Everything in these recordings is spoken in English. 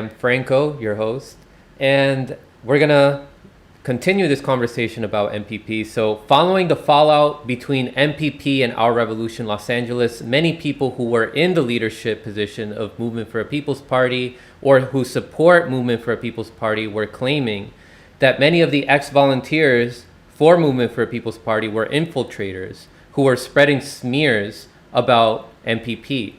I'm Franco, your host, and we're gonna continue this conversation about MPP. So, following the fallout between MPP and Our Revolution Los Angeles, many people who were in the leadership position of Movement for a People's Party or who support Movement for a People's Party were claiming that many of the ex-volunteers for Movement for a People's Party were infiltrators who were spreading smears about MPP.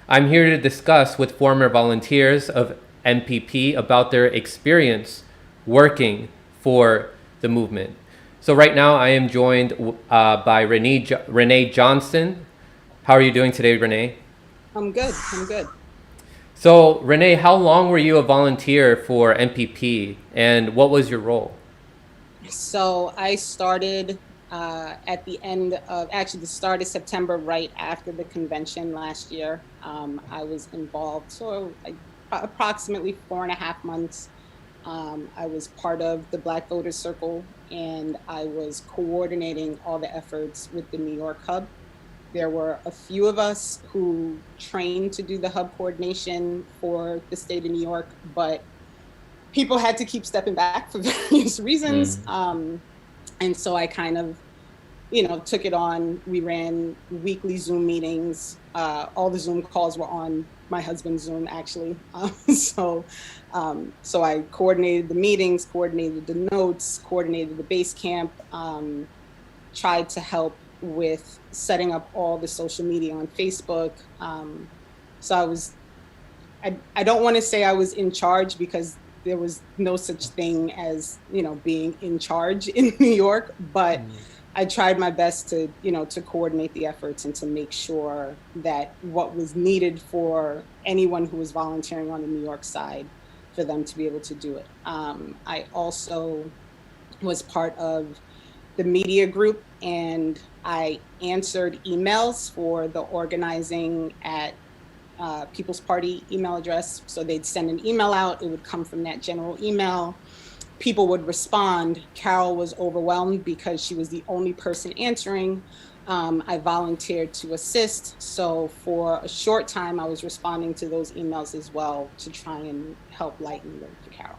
I'm here to discuss with former volunteers of MPP about their experience working for the movement. So right now I am joined by Renee Johnston. How are you doing today, Renee? I'm good. I'm good. So Renee, how long were you a volunteer for MPP and what was your role? So I started at the end of actually the start of September, right after the convention last year. I was involved, approximately 4.5 months. I was part of the Black Voters Circle, and I was coordinating all the efforts with the New York hub. There were a few of us who trained to do the hub coordination for the state of New York, but people had to keep stepping back for various reasons. And so I kind of, took it on. We ran weekly Zoom meetings. All the Zoom calls were on my husband's Zoom, actually. So I coordinated the meetings, coordinated the notes, coordinated the base camp, tried to help with setting up all the social media on Facebook. So I don't want to say I was in charge because there was no such thing as, being in charge in New York, but I tried my best to, to coordinate the efforts and to make sure that what was needed for anyone who was volunteering on the New York side, for them to be able to do it. I also was part of the media group, and I answered emails for the organizing at People's Party email address. So they'd send an email out, it would come from that general email. People would respond. Carol was overwhelmed because she was the only person answering. I volunteered to assist. So for a short time, I was responding to those emails as well to try and help lighten the load for Carol.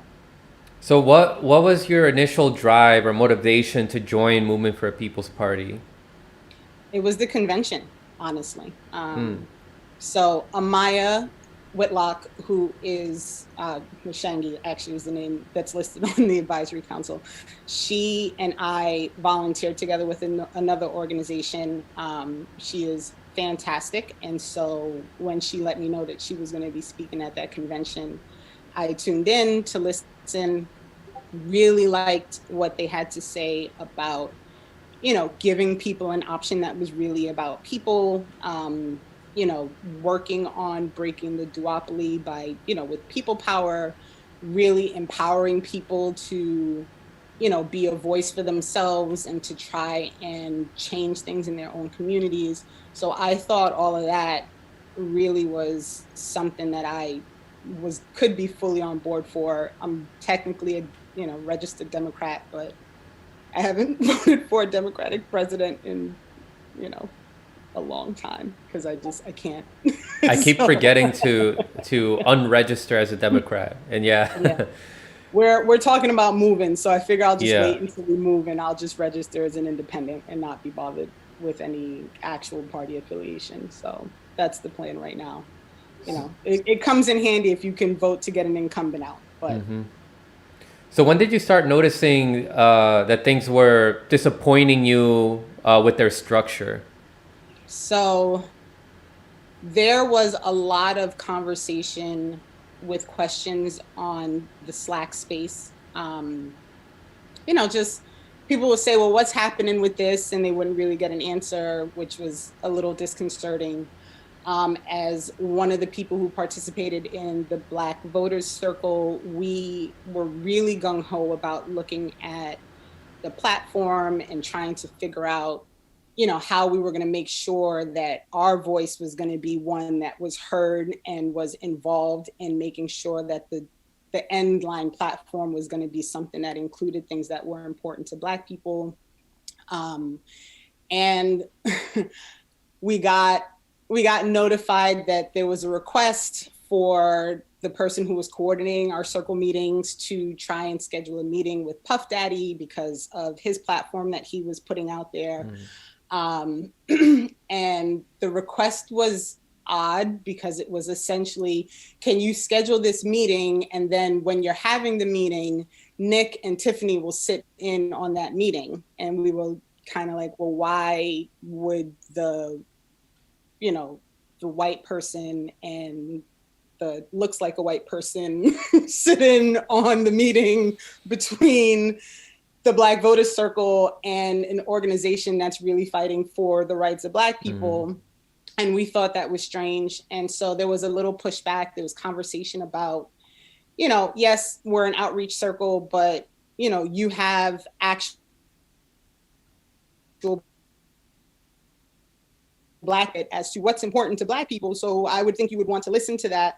So what was your initial drive or motivation to join Movement for a People's Party? It was the convention, honestly. So Amaya Whitlock, who is Shangi, actually is the name that's listed on the advisory council. She and I volunteered together with another organization. She is fantastic. And so when she let me know that she was going to be speaking at that convention, I tuned in to listen, really liked what they had to say about, giving people an option that was really about people, working on breaking the duopoly by, with people power, really empowering people to, be a voice for themselves and to try and change things in their own communities. So I thought all of that really was something that I could be fully on board for. I'm technically a, registered Democrat, but I haven't voted for a Democratic president in, a long time because I can't. I keep So, forgetting to unregister as a Democrat, and yeah, yeah, we're talking about moving, so I figure I'll just yeah. wait until we move and I'll just register as an independent and not be bothered with any actual party affiliation. So that's the plan right now. It comes in handy if you can vote to get an incumbent out, but So when did you start noticing that things were disappointing you with their structure? so there was a lot of conversation with questions on the Slack space. Just people would say, well, what's happening with this? And they wouldn't really get an answer, which was a little disconcerting. As one of the people who participated in the Black Voters Circle, we were really gung ho about looking at the platform and trying to figure out, how we were going to make sure that our voice was going to be one that was heard and was involved in making sure that the end line platform was going to be something that included things that were important to Black people. And we got we got notified that there was a request for the person who was coordinating our circle meetings to try and schedule a meeting with Puff Daddy because of his platform that he was putting out there. And the request was odd because it was essentially, can you schedule this meeting? And then when you're having the meeting, Nick and Tiffany will sit in on that meeting. And we were kind of like, well, why would the white person and the looks like a white person sit in on the meeting between the Black Voters Circle and an organization that's really fighting for the rights of Black people? And we thought that was strange. And so there was a little pushback. There was conversation about, yes, we're an outreach circle, but, you have actual Black as to what's important to Black people. So I would think you would want to listen to that.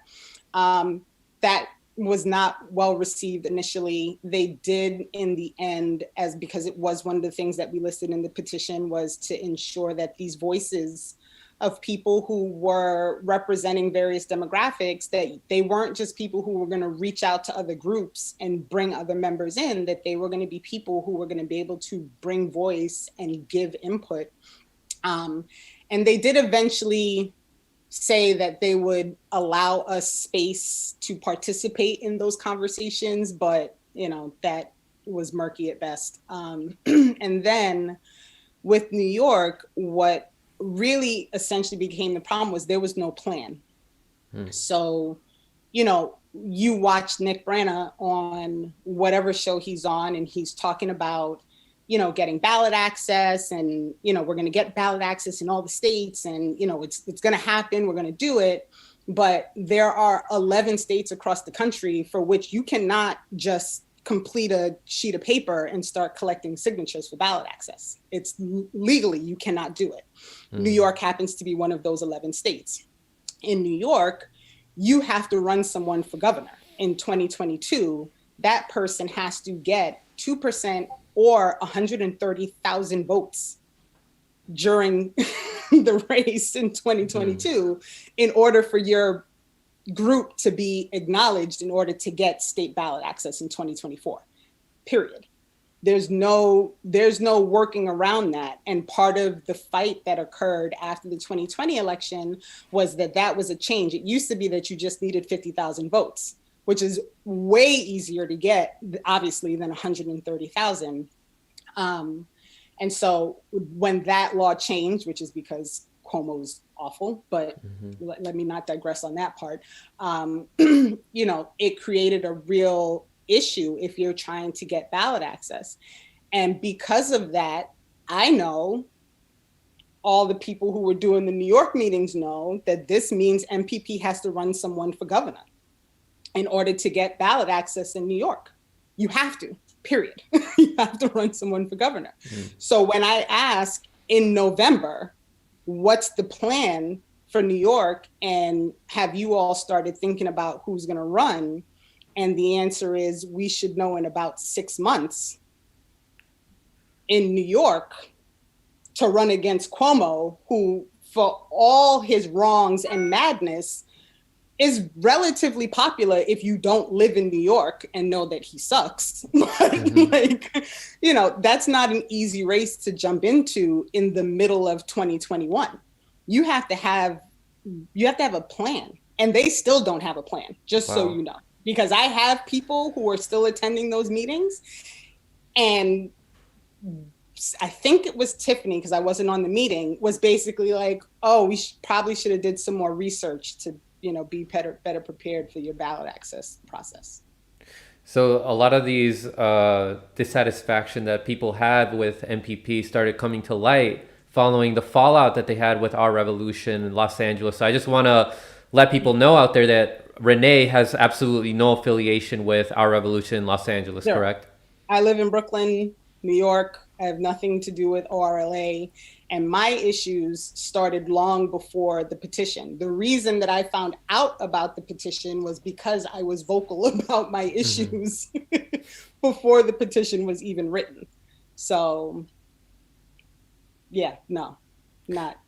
That was not well received initially. They did in the end, because it was one of the things that we listed in the petition, was to ensure that these voices of people who were representing various demographics, that they weren't just people who were going to reach out to other groups and bring other members in, that they were going to be people who were going to be able to bring voice and give input. And they did eventually say that they would allow us space to participate in those conversations, but that was murky at best. And then with New York, what really essentially became the problem was there was no plan. So, you watch Nick Branagh on whatever show he's on, and he's talking about, getting ballot access, and, we're going to get ballot access in all the states, and, it's going to happen. We're going to do it. But there are 11 states across the country for which you cannot just complete a sheet of paper and start collecting signatures for ballot access. It's legally, you cannot do it. New York happens to be one of those 11 states. In New York, you have to run someone for governor. In 2022, that person has to get 2% or 130,000 votes during the race in 2022 in order for your group to be acknowledged in order to get state ballot access in 2024, period. There's no working around that. And part of the fight that occurred after the 2020 election was that was a change. It used to be that you just needed 50,000 votes, which is way easier to get, obviously, than 130,000. And so when that law changed, which is because Cuomo's awful, but let me not digress on that part. It created a real issue if you're trying to get ballot access. And because of that, I know all the people who were doing the New York meetings know that this means MPP has to run someone for governor in order to get ballot access in New York. You have to, period. You have to run someone for governor. So when I ask in November, what's the plan for New York, and have you all started thinking about who's going to run? And the answer is, we should know in about 6 months in New York to run against Cuomo, who, for all his wrongs and madness, is relatively popular if you don't live in New York and know that he sucks. But that's not an easy race to jump into in the middle of 2021. You have to have a plan, and they still don't have a plan, just so you know, because I have people who are still attending those meetings, and I think it was Tiffany, because I wasn't on the meeting, was basically like, oh, we probably should have did some more research to be better prepared for your ballot access process. So a lot of these dissatisfaction that people had with MPP started coming to light following the fallout that they had with Our Revolution in Los Angeles. So I just want to let people know out there that Renee has absolutely no affiliation with Our Revolution in Los Angeles, correct? I live in Brooklyn, New York. I have nothing to do with ORLA. And my issues started long before the petition. The reason that I found out about the petition was because I was vocal about my issues before the petition was even written. So, yeah, no,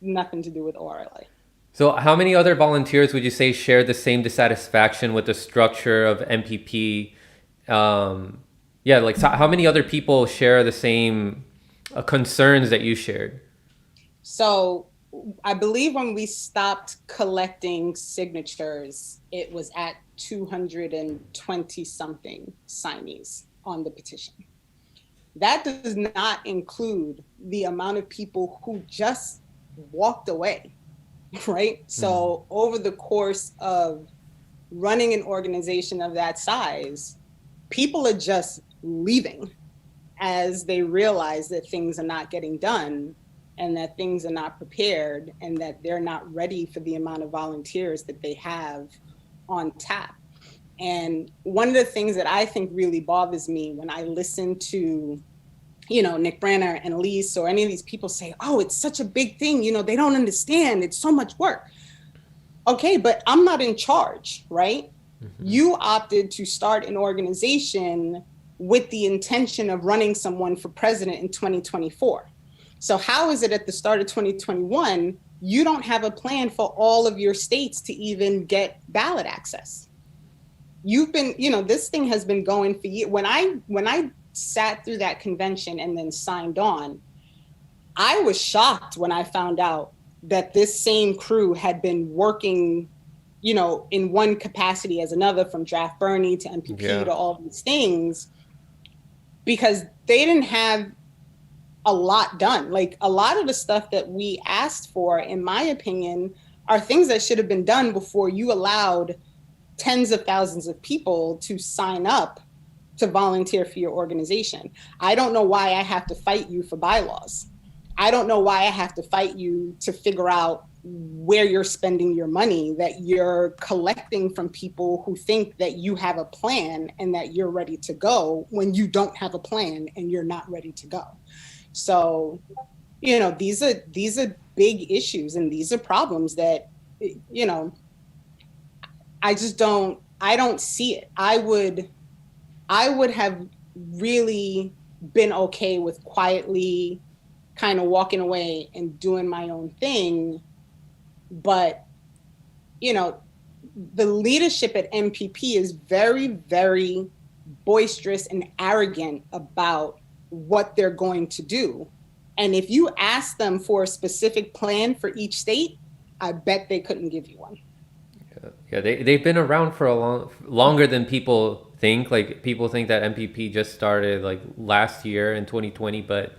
nothing to do with ORLA. So how many other volunteers would you say share the same dissatisfaction with the structure of MPP? Yeah, like so how many other people share the same concerns that you shared? So I believe when we stopped collecting signatures, it was at 220 something signees on the petition. That does not include the amount of people who just walked away, right? So over the course of running an organization of that size, people are just leaving as they realize that things are not getting done and that things are not prepared and that they're not ready for the amount of volunteers that they have on tap. And one of the things that I think really bothers me when I listen to, Nick Branner and Elise or any of these people say, oh, it's such a big thing, they don't understand, it's so much work. Okay, but I'm not in charge, right? Mm-hmm. You opted to start an organization with the intention of running someone for president in 2024. So how is it at the start of 2021, you don't have a plan for all of your states to even get ballot access? You've been, this thing has been going for years. When I sat through that convention and then signed on, I was shocked when I found out that this same crew had been working, in one capacity as another, from Draft Bernie to MPP to all these things, because they didn't have a lot done. Like a lot of the stuff that we asked for, in my opinion, are things that should have been done before you allowed tens of thousands of people to sign up to volunteer for your organization. I don't know why I have to fight you for bylaws. I don't know why I have to fight you to figure out where you're spending your money that you're collecting from people who think that you have a plan and that you're ready to go when you don't have a plan and you're not ready to go. So, these are big issues and these are problems that, I don't see it. I would have really been okay with quietly kind of walking away and doing my own thing. But, the leadership at MPP is very, very boisterous and arrogant about what they're going to do. And if you ask them for a specific plan for each state, I bet they couldn't give you one. Yeah, they've been around for longer than people think. Like people think that MPP just started like last year in 2020, but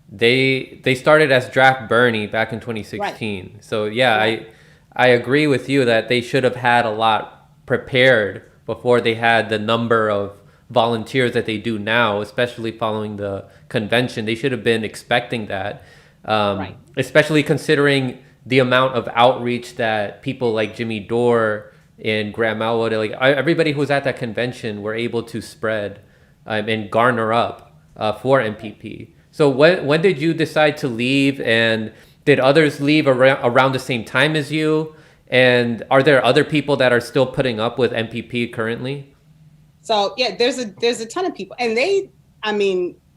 they started as Draft Bernie back in 2016. Right. So yeah, right. I agree with you that they should have had a lot prepared before they had the number of volunteers that they do now, especially following the convention. They should have been expecting that, right. Especially considering the amount of outreach that people like Jimmy Dore and Graham Elwood, like everybody who was at that convention, were able to spread and garner up for MPP. So when did you decide to leave, and did others leave around the same time as you? And are there other people that are still putting up with MPP currently? So yeah, there's a ton of people, and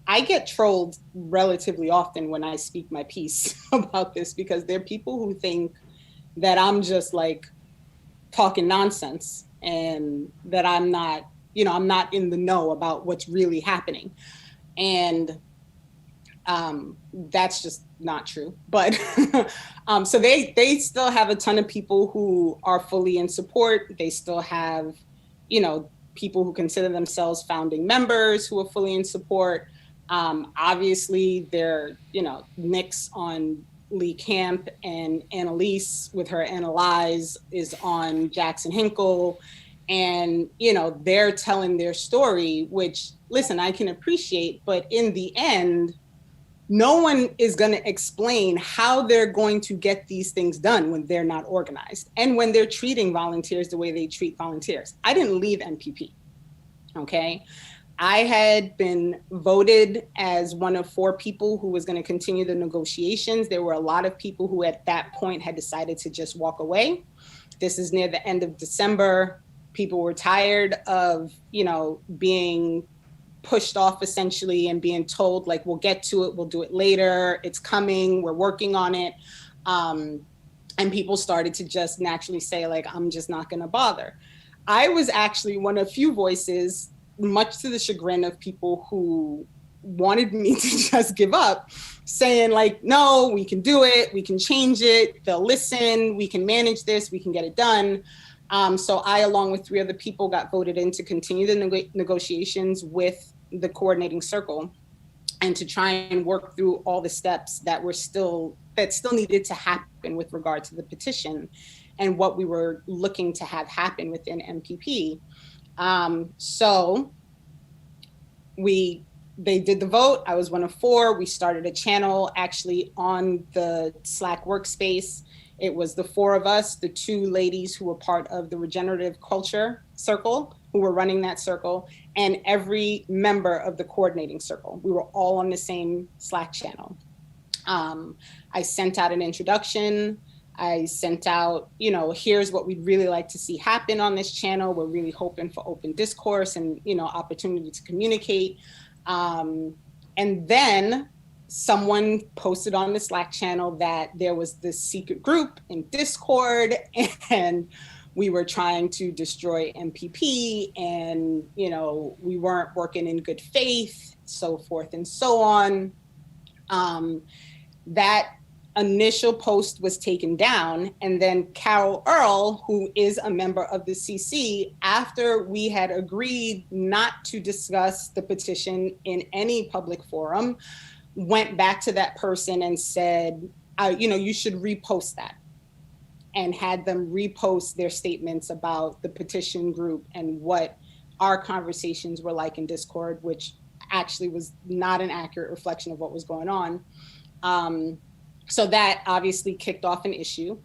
I get trolled relatively often when I speak my piece about this, because there are people who think that I'm just like talking nonsense and that I'm not in the know about what's really happening. And that's just not true. But so they still have a ton of people who are fully in support. They still have, people who consider themselves founding members who are fully in support. Obviously, there, Nick's on Lee Camp, and Annalise with her Analyze is on Jackson Hinkle. And, they're telling their story, which, listen, I can appreciate, but in the end, no one is going to explain how they're going to get these things done when they're not organized and when they're treating volunteers the way they treat volunteers. I didn't leave MPP, okay? I had been voted as one of 4 people who was going to continue the negotiations. There were a lot of people who at that point had decided to just walk away. This is near the end of December. People were tired of, being pushed off essentially and being told like, we'll get to it, we'll do it later, it's coming, we're working on it. And people started to just naturally say, like, I'm just not going to bother. I was actually one of few voices, much to the chagrin of people who wanted me to just give up, saying, like, no, we can do it, we can change it, they'll listen, we can manage this, we can get it done. So I, along with 3 other people, got voted in to continue the negotiations with the coordinating circle and to try and work through all the steps that still needed to happen with regard to the petition and what we were looking to have happen within MPP. So they did the vote. I was one of 4. We started a channel actually on the Slack workspace. It was the 4 of us, the 2 ladies who were part of the regenerative culture circle, who were running that circle, and every member of the coordinating circle. We were all on the same Slack channel. I sent out an introduction. I sent out, here's what we'd really like to see happen on this channel. We're really hoping for open discourse and, opportunity to communicate. And then someone posted on the Slack channel that there was this secret group in Discord and we were trying to destroy MPP and, we weren't working in good faith, so forth and so on. That initial post was taken down, and then Carol Earl, who is a member of the CC, after we had agreed not to discuss the petition in any public forum, went back to that person and said, you should repost that, and had them repost their statements about the petition group and what our conversations were like in Discord, which actually was not an accurate reflection of what was going on. So that obviously kicked off an issue.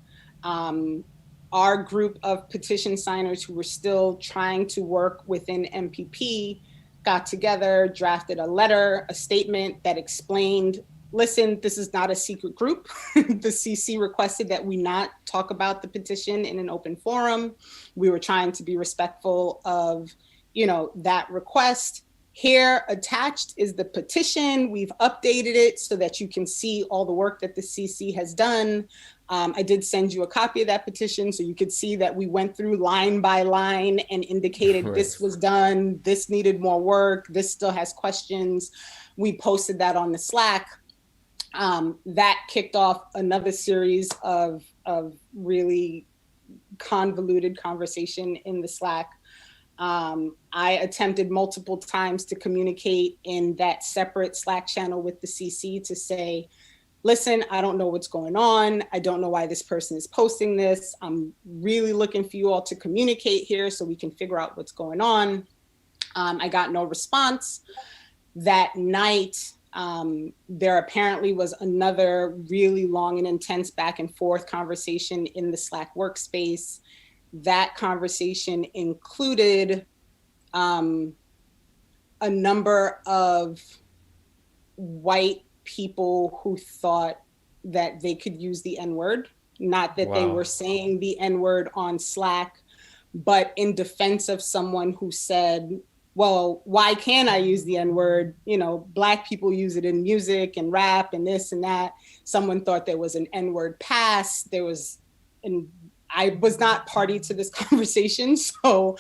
Our group of petition signers who were still trying to work within MPP got together, drafted a letter, a statement that explained, listen, this is not a secret group. The CC requested that we not talk about the petition in an open forum. We were trying to be respectful of, that request. Here attached is the petition. We've updated it so that you can see all the work that the CC has done. I did send you a copy of that petition so you could see that we went through line by line and indicated Right. This was done, this needed more work, this still has questions. We posted that on the Slack. That kicked off another series of really convoluted conversation in the Slack. I attempted multiple times to communicate in that separate Slack channel with the CC to say, listen, I don't know what's going on. I don't know why this person is posting this. I'm really looking for you all to communicate here so we can figure out what's going on. I got no response. That night, there apparently was another really long and intense back and forth conversation in the Slack workspace. That conversation included a number of white people who thought that they could use the N-word, not that they were saying the N-word on Slack, but in defense of someone who said, well, why can't I use the N-word? Black people use it in music and rap and this and that. Someone thought there was an N-word pass. I was not party to this conversation. So,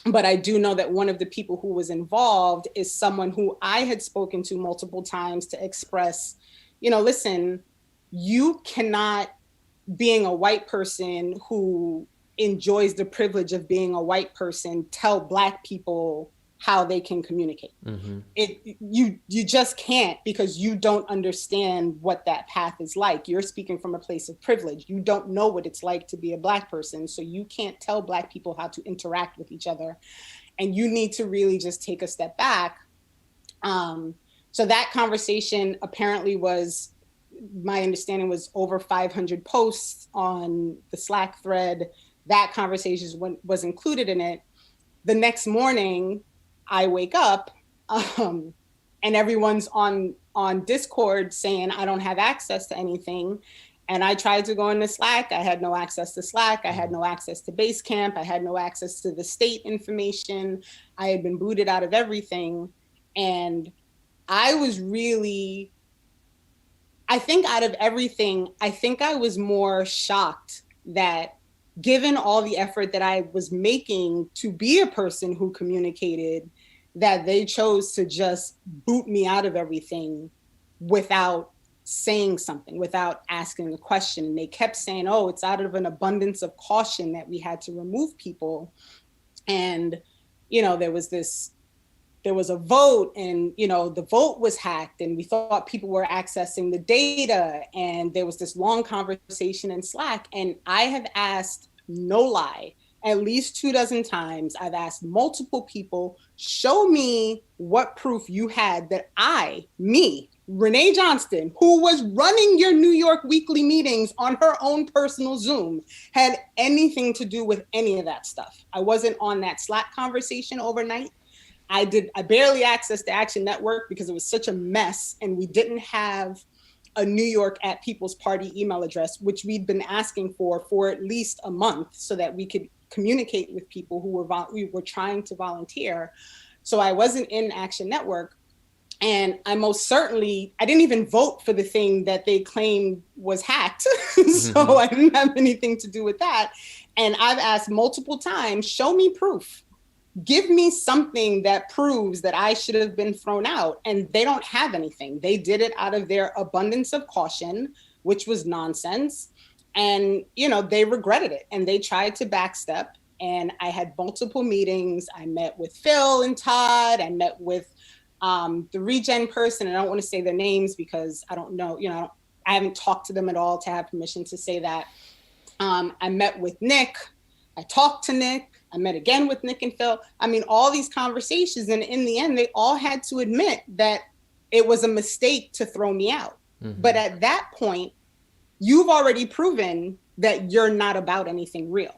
but I do know that one of the people who was involved is someone who I had spoken to multiple times to express, listen, you cannot, being a white person who enjoys the privilege of being a white person, tell Black people how they can communicate. Mm-hmm. You just can't, because you don't understand what that path is like. You're speaking from a place of privilege. You don't know what it's like to be a Black person. So you can't tell Black people how to interact with each other. And you need to really just take a step back. So that conversation apparently was, my understanding was over 500 posts on the Slack thread. That conversation was included in it. The next morning, I wake up and everyone's on Discord saying I don't have access to anything. And I tried to go into Slack. I had no access to Slack. I had no access to Basecamp. I had no access to the state information. I had been booted out of everything. And I was really, I think out of everything, I think I was more shocked that given all the effort that I was making to be a person who communicated, that they chose to just boot me out of everything without saying something, without asking a question. And they kept saying, oh, it's out of an abundance of caution that we had to remove people. And, you know, there was a vote, and, you know, the vote was hacked, and we thought people were accessing the data. And there was this long conversation in Slack. And I have asked, no lie, at least 24 times. I've asked multiple people, show me what proof you had that me, Renee Johnston, who was running your New York weekly meetings on her own personal Zoom, had anything to do with any of that stuff. I wasn't on that Slack conversation overnight. I barely accessed the Action Network because it was such a mess, and we didn't have a New York at People's Party email address, which we'd been asking for at least a month so that we could communicate with people who were trying to volunteer. So I wasn't in Action Network. And I didn't even vote for the thing that they claimed was hacked. So I didn't have anything to do with that. And I've asked multiple times, show me proof. Give me something that proves that I should have been thrown out. And they don't have anything. They did it out of their abundance of caution, which was nonsense. And, you know, they regretted it and they tried to backstep. And I had multiple meetings. I met with Phil and Todd. I met with the regen person. And I don't want to say their names because I don't know, you know, I haven't talked to them at all to have permission to say that. I met with Nick. I talked to Nick. I met again with Nick and Phil. I mean, all these conversations. And in the end, they all had to admit that it was a mistake to throw me out. But at that point, you've already proven that you're not about anything real,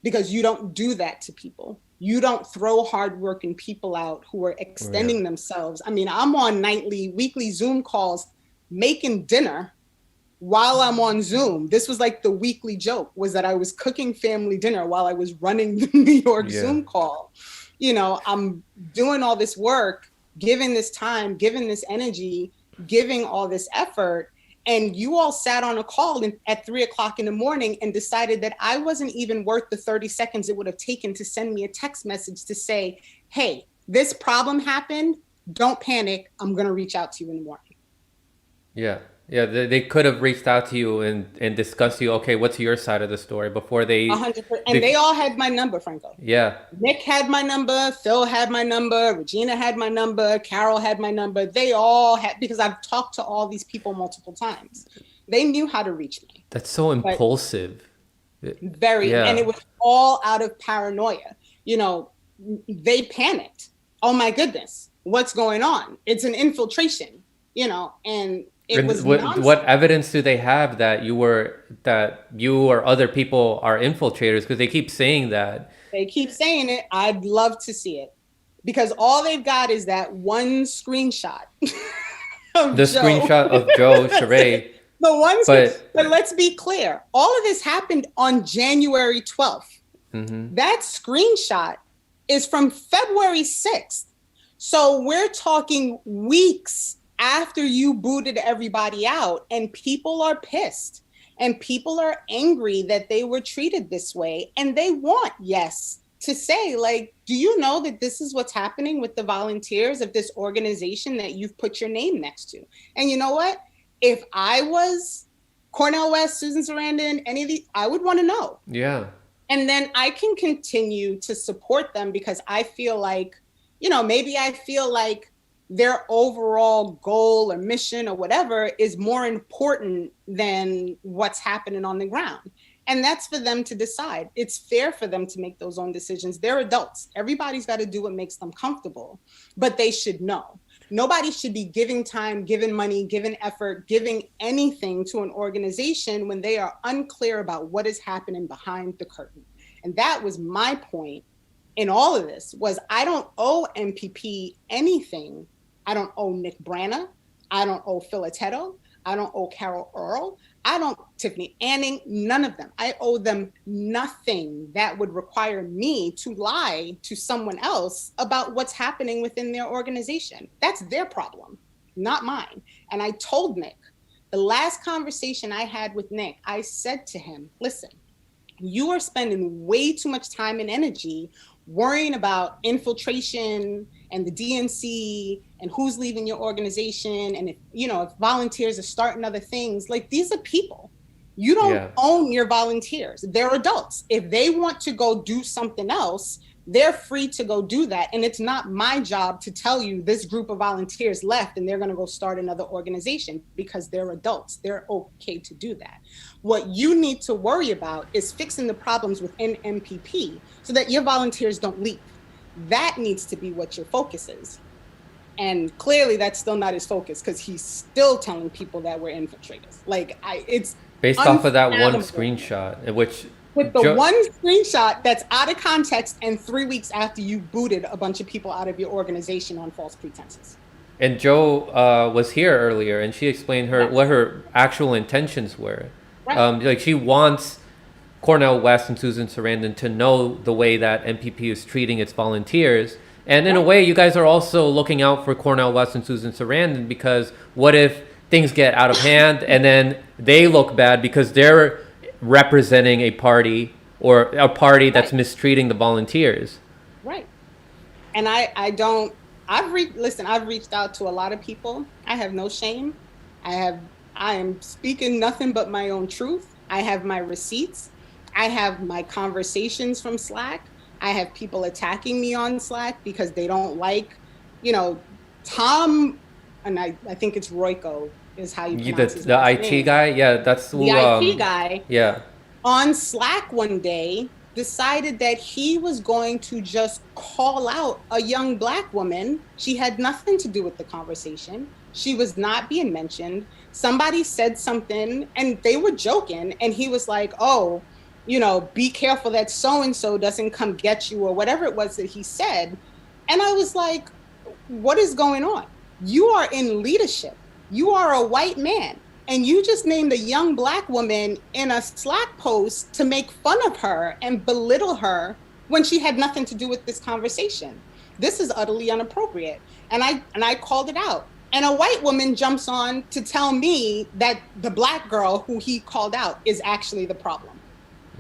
because you don't do that to people. You don't throw hardworking people out who are extending themselves. I mean, I'm on weekly Zoom calls making dinner while I'm on Zoom. This was like the weekly joke, was that I was cooking family dinner while I was running the New York Zoom call. You know, I'm doing all this work, giving this time, giving this energy, giving all this effort. And you all sat on a call at 3:00 in the morning and decided that I wasn't even worth the 30 seconds it would have taken to send me a text message to say, hey, this problem happened. Don't panic. I'm going to reach out to you in the morning. Yeah. Yeah, they could have reached out to you and discussed you. Okay, what's your side of the story before they? 100%. And they all had my number, Franco. Yeah. Nick had my number. Phil had my number. Regina had my number. Carol had my number. They all had, because I've talked to all these people multiple times. They knew how to reach me. That's so impulsive. Very. Yeah. And it was all out of paranoia. You know, they panicked. Oh my goodness, what's going on? It's an infiltration, you know, and it was what evidence do they have that you or other people are infiltrators? Because they keep saying that. They keep saying it. I'd love to see it, because all they've got is that one screenshot. Screenshot of Joe Sheree. The one. But let's be clear. All of this happened on January 12th. That screenshot is from February 6th. So we're talking weeks after you booted everybody out, and people are pissed and people are angry that they were treated this way. And they want to say, like, do you know that this is what's happening with the volunteers of this organization that you've put your name next to? And you know what? If I was Cornel West, Susan Sarandon, any of these, I would want to know. Yeah. And then I can continue to support them, because I feel like, you know, maybe I feel like their overall goal or mission or whatever is more important than what's happening on the ground. And that's for them to decide. It's fair for them to make those own decisions. They're adults. Everybody's got to do what makes them comfortable, but they should know. Nobody should be giving time, giving money, giving effort, giving anything to an organization when they are unclear about what is happening behind the curtain. And that was my point in all of this, was I don't owe MPP anything. I don't owe Nick Branna. I don't owe Phil Ateto. I don't owe Carol Earl. I don't, Tiffany Anning, none of them. I owe them nothing that would require me to lie to someone else about what's happening within their organization. That's their problem, not mine. And I told Nick, The last conversation I had with Nick, I said to him, listen, you are spending way too much time and energy worrying about infiltration and the DNC and who's leaving your organization. And if volunteers are starting other things, like, these are people. You don't own your volunteers. They're adults. If they want to go do something else, they're free to go do that. And it's not my job to tell you this group of volunteers left and they're going to go start another organization, because they're adults. They're okay to do that. What you need to worry about is fixing the problems within MPP so that your volunteers don't leave. That needs to be what your focus is. And clearly that's still not his focus, because he's still telling people that we're infiltrators. Like, it's based off of that one screenshot, which with the one screenshot that's out of context, and 3 weeks after you booted a bunch of people out of your organization on false pretenses. And Joe was here earlier, and she explained what her actual intentions were. Right. Like, she wants Cornel West and Susan Sarandon to know the way that MPP is treating its volunteers. And in a way, you guys are also looking out for Cornel West and Susan Sarandon, because what if things get out of hand and then they look bad because they're representing a party that's mistreating the volunteers? Right. And I've reached out to a lot of people. I have no shame. I am speaking nothing but my own truth. I have my receipts. I have my conversations from Slack. I have people attacking me on Slack because they don't like, Tom, and I think it's Royko is how you pronounce his the IT name. Guy? Yeah, that's the IT guy. Yeah. On Slack one day decided that he was going to just call out a young Black woman. She had nothing to do with the conversation. She was not being mentioned. Somebody said something and they were joking, and he was like, oh, be careful that so-and-so doesn't come get you, or whatever it was that he said. And I was like, what is going on? You are in leadership. You are a white man, and you just named a young Black woman in a Slack post to make fun of her and belittle her when she had nothing to do with this conversation. This is utterly inappropriate. And I called it out. And a white woman jumps on to tell me that the Black girl who he called out is actually the problem,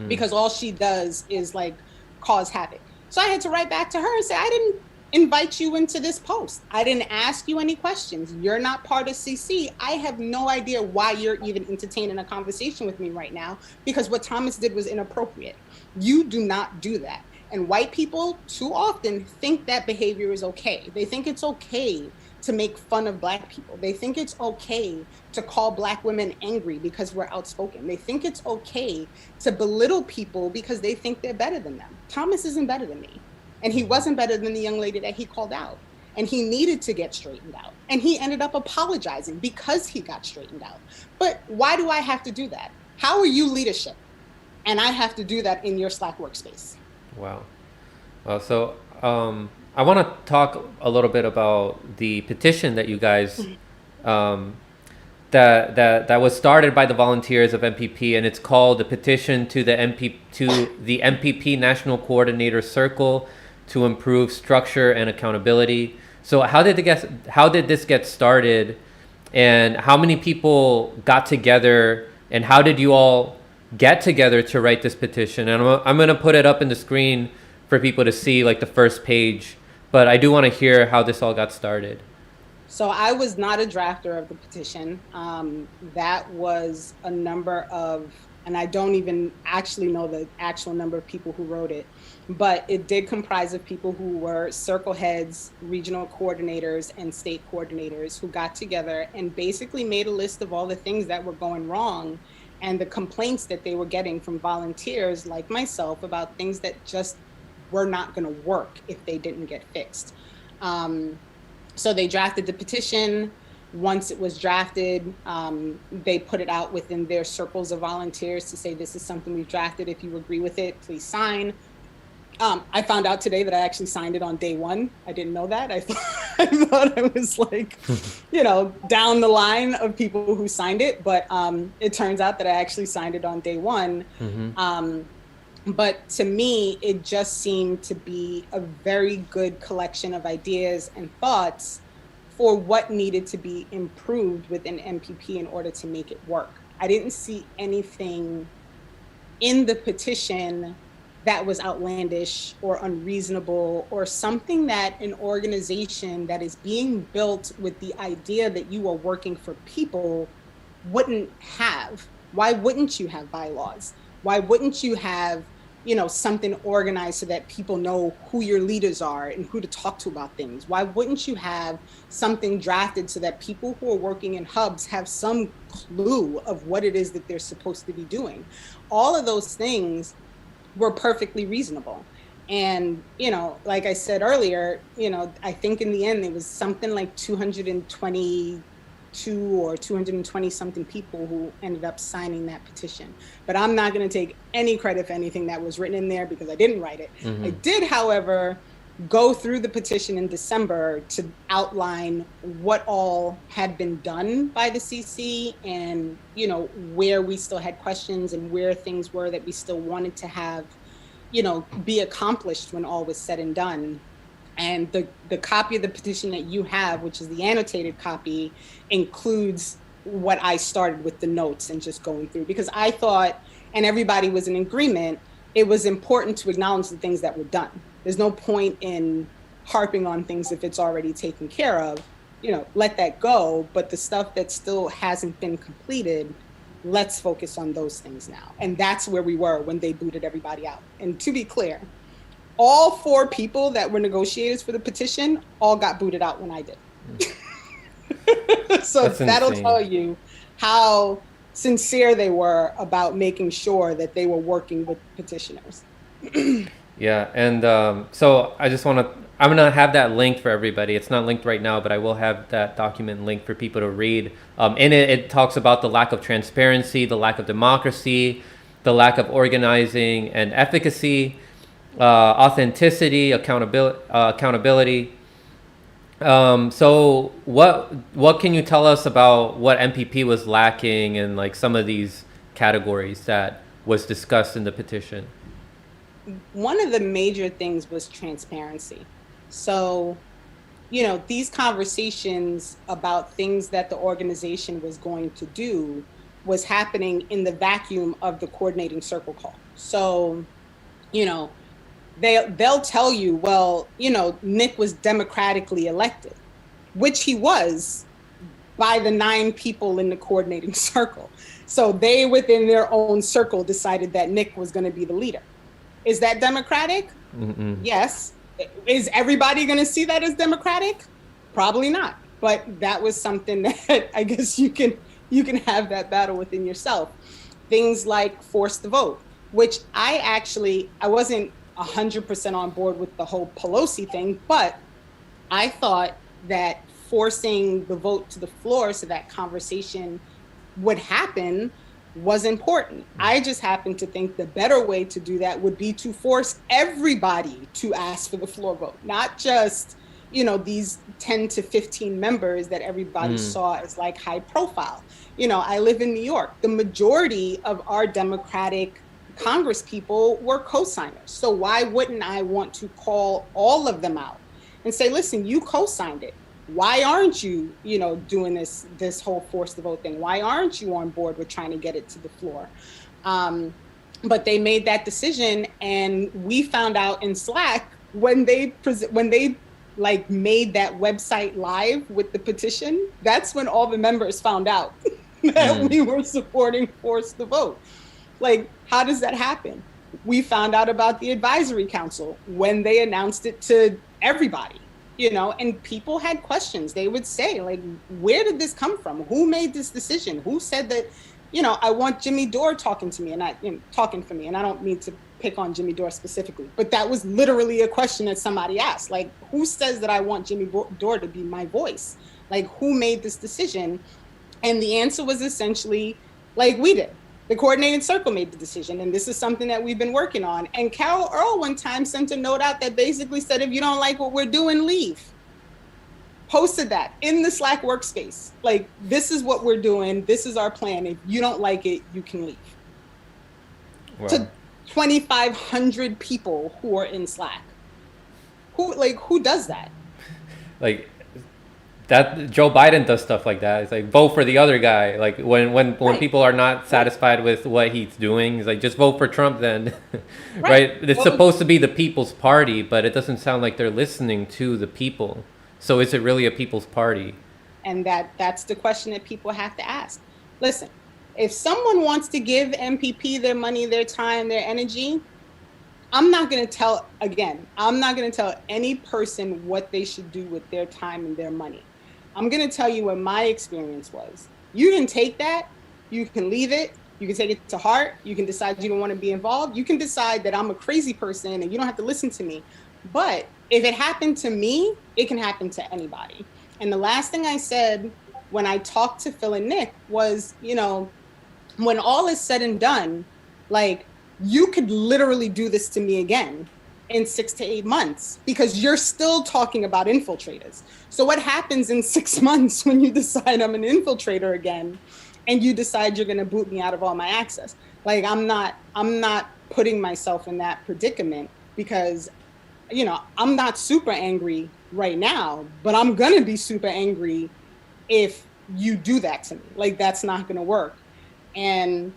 because all she does is like cause havoc. So I had to write back to her and say, I didn't invite you into this post. I didn't ask you any questions. You're not part of CC. I have no idea why you're even entertaining a conversation with me right now, because what Thomas did was inappropriate. You do not do that. And white people too often think that behavior is okay. They think it's okay to make fun of Black people. They think it's okay to call Black women angry because we're outspoken. They think it's okay to belittle people because they think they're better than them. Thomas isn't better than me. And he wasn't better than the young lady that he called out. And he needed to get straightened out. And he ended up apologizing because he got straightened out. But why do I have to do that? How are you leadership? And I have to do that in your Slack workspace. Wow. Well, so I want to talk a little bit about the petition that you guys that was started by the volunteers of MPP, and it's called the Petition to the MPP National Coordinator Circle to improve structure and accountability. So how did this get started, and how many people got together, and how did you all get together to write this petition? And I'm going to put it up in the screen for people to see, like the first page, but I do want to hear how this all got started. So I was not a drafter of the petition. That was a number of, and I don't even actually know the actual number of people who wrote it, but it did comprise of people who were circle heads, regional coordinators, and state coordinators who got together and basically made a list of all the things that were going wrong and the complaints that they were getting from volunteers like myself about things that just were not going to work if they didn't get fixed. So they drafted the petition. Once it was drafted, they put it out within their circles of volunteers to say, this is something we've drafted. If you agree with it, please sign. I found out today that I actually signed it on day one. I didn't know that. I thought I was like, down the line of people who signed it. But it turns out that I actually signed it on day one. Mm-hmm. But to me, it just seemed to be a very good collection of ideas and thoughts for what needed to be improved within MPP in order to make it work. I didn't see anything in the petition that was outlandish or unreasonable or something that an organization that is being built with the idea that you are working for people wouldn't have. Why wouldn't you have bylaws? Why wouldn't you have, something organized so that people know who your leaders are and who to talk to about things? Why wouldn't you have something drafted so that people who are working in hubs have some clue of what it is that they're supposed to be doing? All of those things were perfectly reasonable. And, like I said earlier, I think in the end, it was something like 222 or 220 something people who ended up signing that petition. But I'm not going to take any credit for anything that was written in there because I didn't write it. Mm-hmm. I did, however, go through the petition in December to outline what all had been done by the CC and, where we still had questions and where things were that we still wanted to have, be accomplished when all was said and done. And the copy of the petition that you have, which is the annotated copy, includes what I started with the notes and just going through, because I thought, and everybody was in agreement, it was important to acknowledge the things that were done. There's no point in harping on things if it's already taken care of, let that go. But the stuff that still hasn't been completed, let's focus on those things now. And that's where we were when they booted everybody out. And to be clear, all 4 people that were negotiators for the petition all got booted out when I did. So that'll tell you how sincere they were about making sure that they were working with petitioners. Yeah, and so I'm going to have that linked for everybody. It's not linked right now, but I will have that document linked for people to read. In it talks about the lack of transparency, the lack of democracy, the lack of organizing and efficacy, authenticity, accountability. So what can you tell us about what MPP was lacking in like some of these categories that was discussed in the petition? One of the major things was transparency. So, these conversations about things that the organization was going to do was happening in the vacuum of the coordinating circle call. So, they'll tell you, well, Nick was democratically elected, which he was by the 9 people in the coordinating circle. So they, within their own circle, decided that Nick was going to be the leader. Is that democratic? Mm-mm. Yes. Is everybody going to see that as democratic? Probably not. But that was something that I guess you can have that battle within yourself. Things like force the vote, which I wasn't 100% on board with the whole Pelosi thing, but I thought that forcing the vote to the floor so that conversation would happen was important. I just happen to think the better way to do that would be to force everybody to ask for the floor vote, not just, these 10 to 15 members that everybody saw as like high profile. I live in New York. The majority of our Democratic Congress people were co-signers. So why wouldn't I want to call all of them out and say, listen, you co-signed it. Why aren't you, doing this whole force the vote thing? Why aren't you on board with trying to get it to the floor? But they made that decision, and we found out in Slack when they made that website live with the petition. That's when all the members found out that we were supporting force the vote. Like, how does that happen? We found out about the advisory council when they announced it to everybody. And people had questions. They would say, like, where did this come from? Who made this decision? Who said that, I want Jimmy Dore talking to me and talking for me. And I don't mean to pick on Jimmy Dore specifically, but that was literally a question that somebody asked. Like, who says that I want Jimmy Dore to be my voice? Like, who made this decision? And the answer was essentially, like, we did. The coordinating circle made the decision, and this is something that we've been working on. And Carol Earl one time sent a note out that basically said, if you don't like what we're doing, leave. Posted that in the Slack workspace. Like, this is what we're doing. This is our plan. If you don't like it, you can leave. Wow. To 2,500 people who are in Slack. Who does that? Like, That Joe Biden does stuff like that. It's like vote for the other guy. Like when Right. people are not satisfied with what he's doing, he's like just vote for Trump then. Right. Right? It's Well, supposed to be the people's party, but it doesn't sound like they're listening to the people. So is it really a people's party? and that's the question that people have to ask. Listen, if someone wants to give MPP their money, their time, their energy, I'm not going to tell any person what they should do with their time and their money. I'm going to tell you what my experience was. You can take that, you can leave it, you can take it to heart, you can decide you don't want to be involved, you can decide that I'm a crazy person and you don't have to listen to me. But if it happened to me, it can happen to anybody. And the last thing I said when I talked to Phil and Nick was, when all is said and done, like, you could literally do this to me again in 6 to 8 months because you're still talking about infiltrators. So what happens in 6 months when you decide I'm an infiltrator again and you decide you're going to boot me out of all my access? Like, I'm not putting myself in that predicament because, I'm not super angry right now, but I'm going to be super angry if you do that to me. Like, that's not going to work. And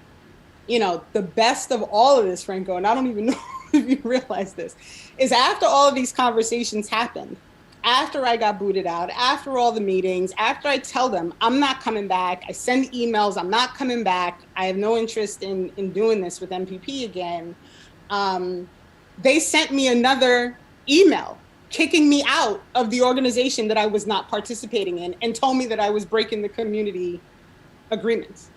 the best of all of this, Franco, and I don't even know if you realize this, is after all of these conversations happened, after I got booted out, after all the meetings, after I tell them I'm not coming back, I send emails, I'm not coming back, I have no interest in doing this with MPP again, they sent me another email kicking me out of the organization that I was not participating in and told me that I was breaking the community agreements.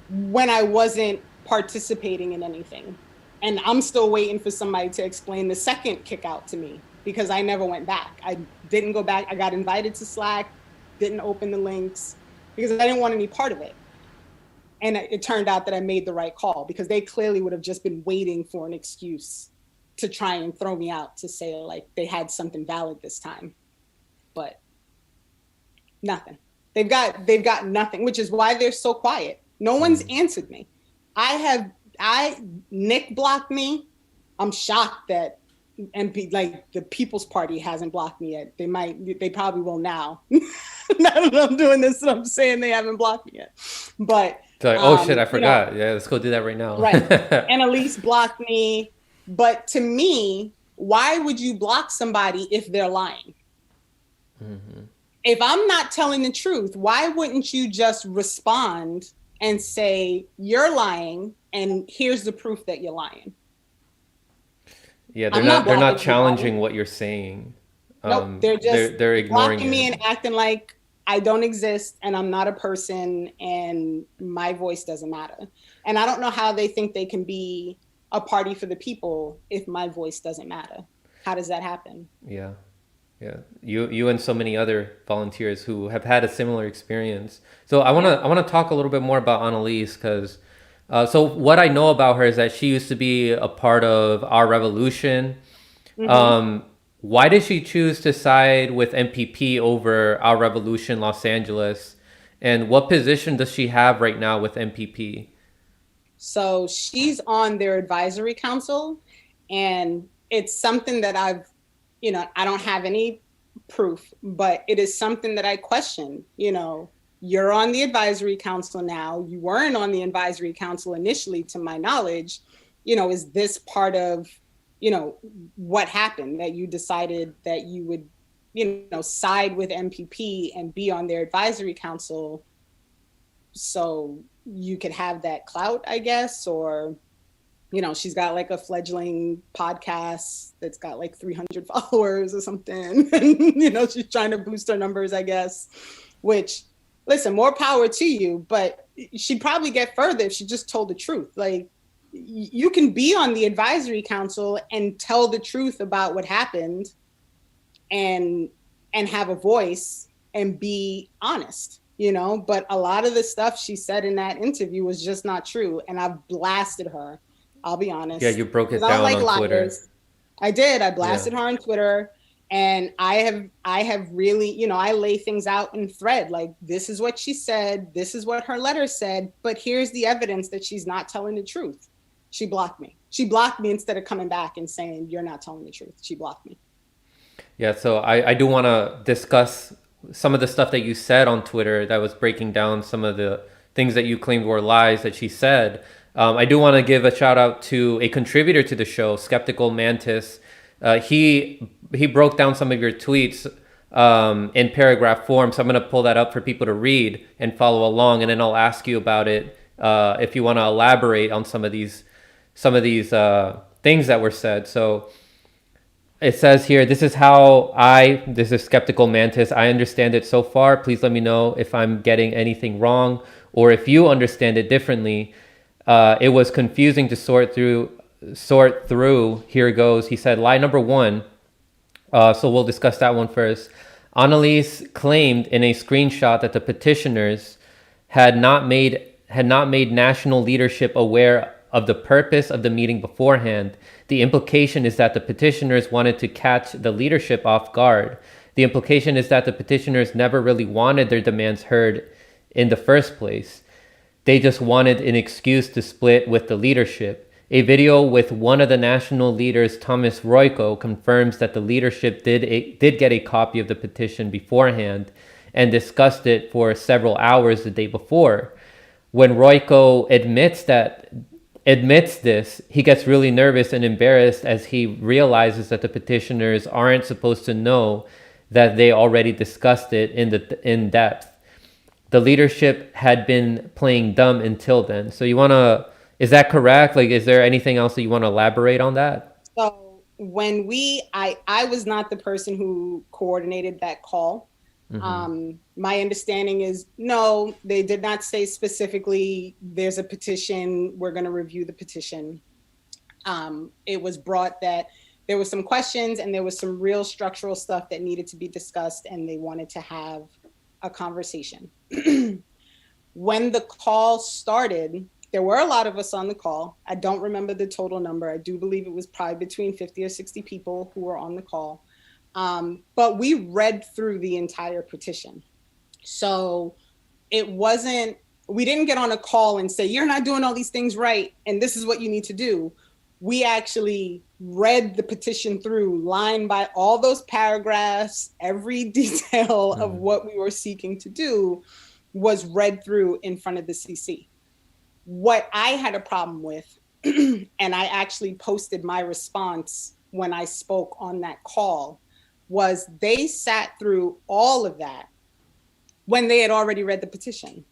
When I wasn't participating in anything. And I'm still waiting for somebody to explain the second kick out to me because I never went back. I didn't go back. I got invited to Slack, didn't open the links because I didn't want any part of it. And it turned out that I made the right call because they clearly would have just been waiting for an excuse to try and throw me out to say like they had something valid this time. But nothing. They've got nothing, which is why they're so quiet. No one's answered me. Nick blocked me. I'm shocked that the People's Party hasn't blocked me yet. They probably will now. Now that I'm doing this, I'm saying they haven't blocked me yet. But It's like, oh shit, I forgot. Yeah, let's go do that right now. Right. And Elise blocked me. But to me, why would you block somebody if they're lying? Mm-hmm. If I'm not telling the truth, why wouldn't you just respond and say, you're lying, and here's the proof that you're lying? Yeah, they're not challenging what you're saying. Nope, they're just they're ignoring blocking me and acting like I don't exist and I'm not a person and my voice doesn't matter. And I don't know how they think they can be a party for the people if my voice doesn't matter. How does that happen? Yeah. Yeah, you and so many other volunteers who have had a similar experience. So I want to talk a little bit more about Annalise because, so what I know about her is that she used to be a part of Our Revolution. Mm-hmm. Why did she choose to side with MPP over Our Revolution Los Angeles, and what position does she have right now with MPP? So she's on their advisory council, and it's something that I don't have any proof, but it is something that I question. You're on the advisory council now. You weren't on the advisory council initially, to my knowledge. Is this part of, what happened that you decided that you would, side with MPP and be on their advisory council so you could have that clout, I guess, or she's got like a fledgling podcast that's got like 300 followers or something. And, she's trying to boost her numbers, I guess, which, listen, more power to you, but she'd probably get further if she just told the truth. Like, you can be on the advisory council and tell the truth about what happened and have a voice and be honest. But a lot of the stuff she said in that interview was just not true. And I've blasted her. I'll be honest. Yeah, you broke it down on Twitter. I did. I blasted her on Twitter, and I have really, I lay things out in thread. Like, this is what she said. This is what her letter said. But here's the evidence that she's not telling the truth. She blocked me. She blocked me instead of coming back and saying, you're not telling the truth. She blocked me. Yeah. So I do want to discuss some of the stuff that you said on Twitter that was breaking down some of the things that you claimed were lies that she said. I do want to give a shout out to a contributor to the show, Skeptical Mantis. He broke down some of your tweets in paragraph form, so I'm going to pull that up for people to read and follow along, and then I'll ask you about it if you want to elaborate on some of these things that were said. So it says here, this is Skeptical Mantis. I understand it so far. Please let me know if I'm getting anything wrong or if you understand it differently. It was confusing to sort through. Here goes. He said, lie number 1. So we'll discuss that one first. Annalise claimed in a screenshot that the petitioners had not made national leadership aware of the purpose of the meeting beforehand. The implication is that the petitioners wanted to catch the leadership off guard. The implication is that the petitioners never really wanted their demands heard in the first place. They just wanted an excuse to split with the leadership. A video with one of the national leaders, Thomas Royko, confirms that the leadership did get a copy of the petition beforehand and discussed it for several hours the day before. When Royko admits this, he gets really nervous and embarrassed as he realizes that the petitioners aren't supposed to know that they already discussed it in depth. The leadership had been playing dumb until then. So is that correct? Like, is there anything else that you want to elaborate on that? So when I was not the person who coordinated that call. Mm-hmm. My understanding is, no, they did not say specifically, there's a petition, we're going to review the petition. It was brought that there was some questions and there was some real structural stuff that needed to be discussed, and they wanted to have a conversation. When the call started, there were a lot of us on the call. I don't remember the total number. I do believe it was probably between 50 or 60 people who were on the call. But we read through the entire petition. So we didn't get on a call and say, you're not doing all these things right, and this is what you need to do. We actually read the petition through line by all those paragraphs, every detail of what we were seeking to do was read through in front of the CC. What I had a problem with, and I actually posted my response when I spoke on that call, was they sat through all of that when they had already read the petition.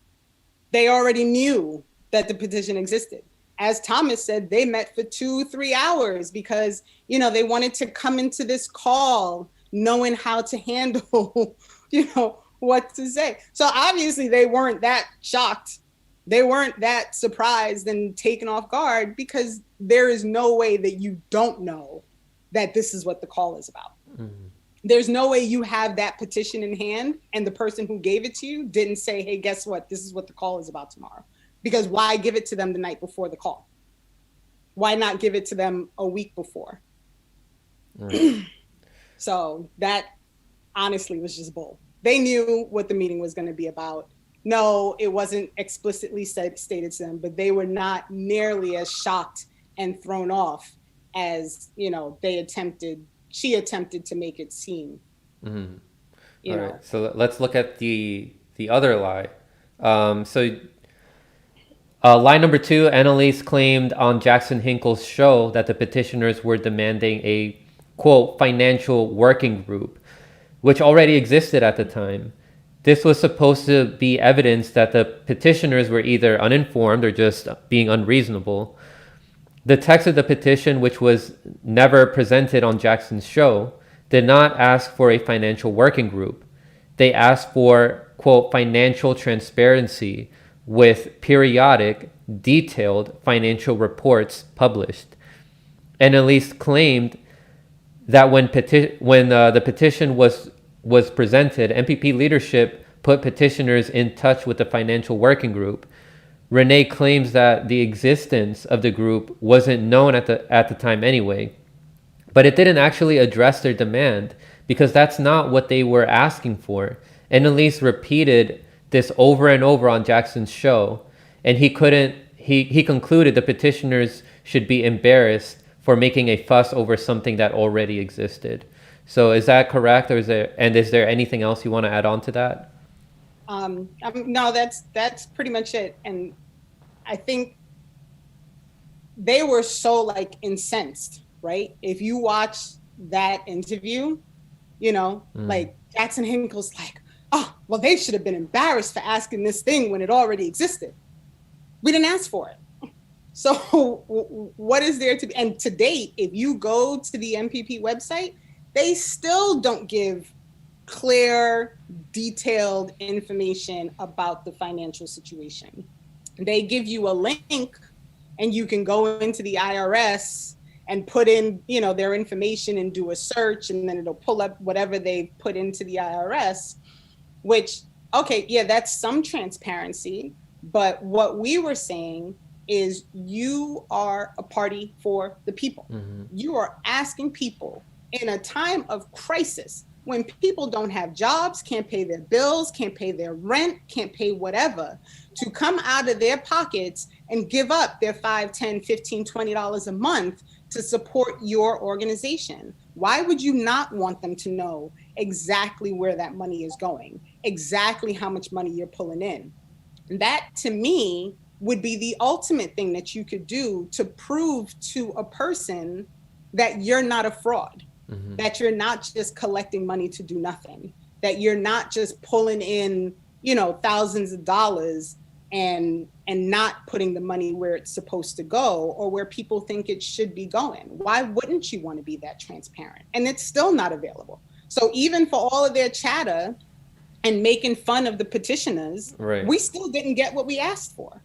They already knew that the petition existed. As Thomas said, they met for 2-3 hours because, they wanted to come into this call knowing how to handle, what to say. So obviously they weren't that shocked. They weren't that surprised and taken off guard, because there is no way that you don't know that this is what the call is about. Mm-hmm. There's no way you have that petition in hand and the person who gave it to you didn't say, hey, guess what? This is what the call is about tomorrow. Because why give it to them the night before the call? Why not give it to them a week before? Right. So that honestly was just bull. They knew what the meeting was going to be about. No, it wasn't explicitly stated to them, but they were not nearly as shocked and thrown off as, she attempted to make it seem. Mm-hmm. All right. So let's look at the other lie. Lie number 2, Annalise claimed on Jackson Hinkle's show that the petitioners were demanding a, quote, financial working group, which already existed at the time. This was supposed to be evidence that the petitioners were either uninformed or just being unreasonable. The text of the petition, which was never presented on Jackson's show, did not ask for a financial working group. They asked for, quote, financial transparency with periodic, detailed financial reports published. Annalise claimed that when the petition was presented, MPP leadership put petitioners in touch with the financial working group. Renee claims that the existence of the group wasn't known at the time anyway, but it didn't actually address their demand because that's not what they were asking for. Annalise repeated this over and over on Jackson's show, and he concluded the petitioners should be embarrassed for making a fuss over something that already existed. So is that correct, or is there anything else you want to add on to that? No, that's pretty much it. And I think they were so like incensed, right? If you watch that interview, like Jackson Hinkle's like, oh, well, they should have been embarrassed for asking this thing when it already existed. We didn't ask for it. So what is there to be? And to date, if you go to the MPP website, they still don't give clear, detailed information about the financial situation. They give you a link and you can go into the IRS and put in, their information and do a search, and then it'll pull up whatever they've put into the IRS, which, okay, yeah, that's some transparency. But what we were saying is you are a party for the people. Mm-hmm. You are asking people in a time of crisis, when people don't have jobs, can't pay their bills, can't pay their rent, can't pay whatever, to come out of their pockets and give up their $5, $10, $15, $20 a month to support your organization. Why would you not want them to know exactly where that money is going, exactly how much money you're pulling in? And that, to me, would be the ultimate thing that you could do to prove to a person that you're not a fraud. Mm-hmm. That you're not just collecting money to do nothing, that you're not just pulling in, thousands of dollars and not putting the money where it's supposed to go or where people think it should be going. Why wouldn't you want to be that transparent? And it's still not available. So even for all of their chatter and making fun of the petitioners, right, we still didn't get what we asked for.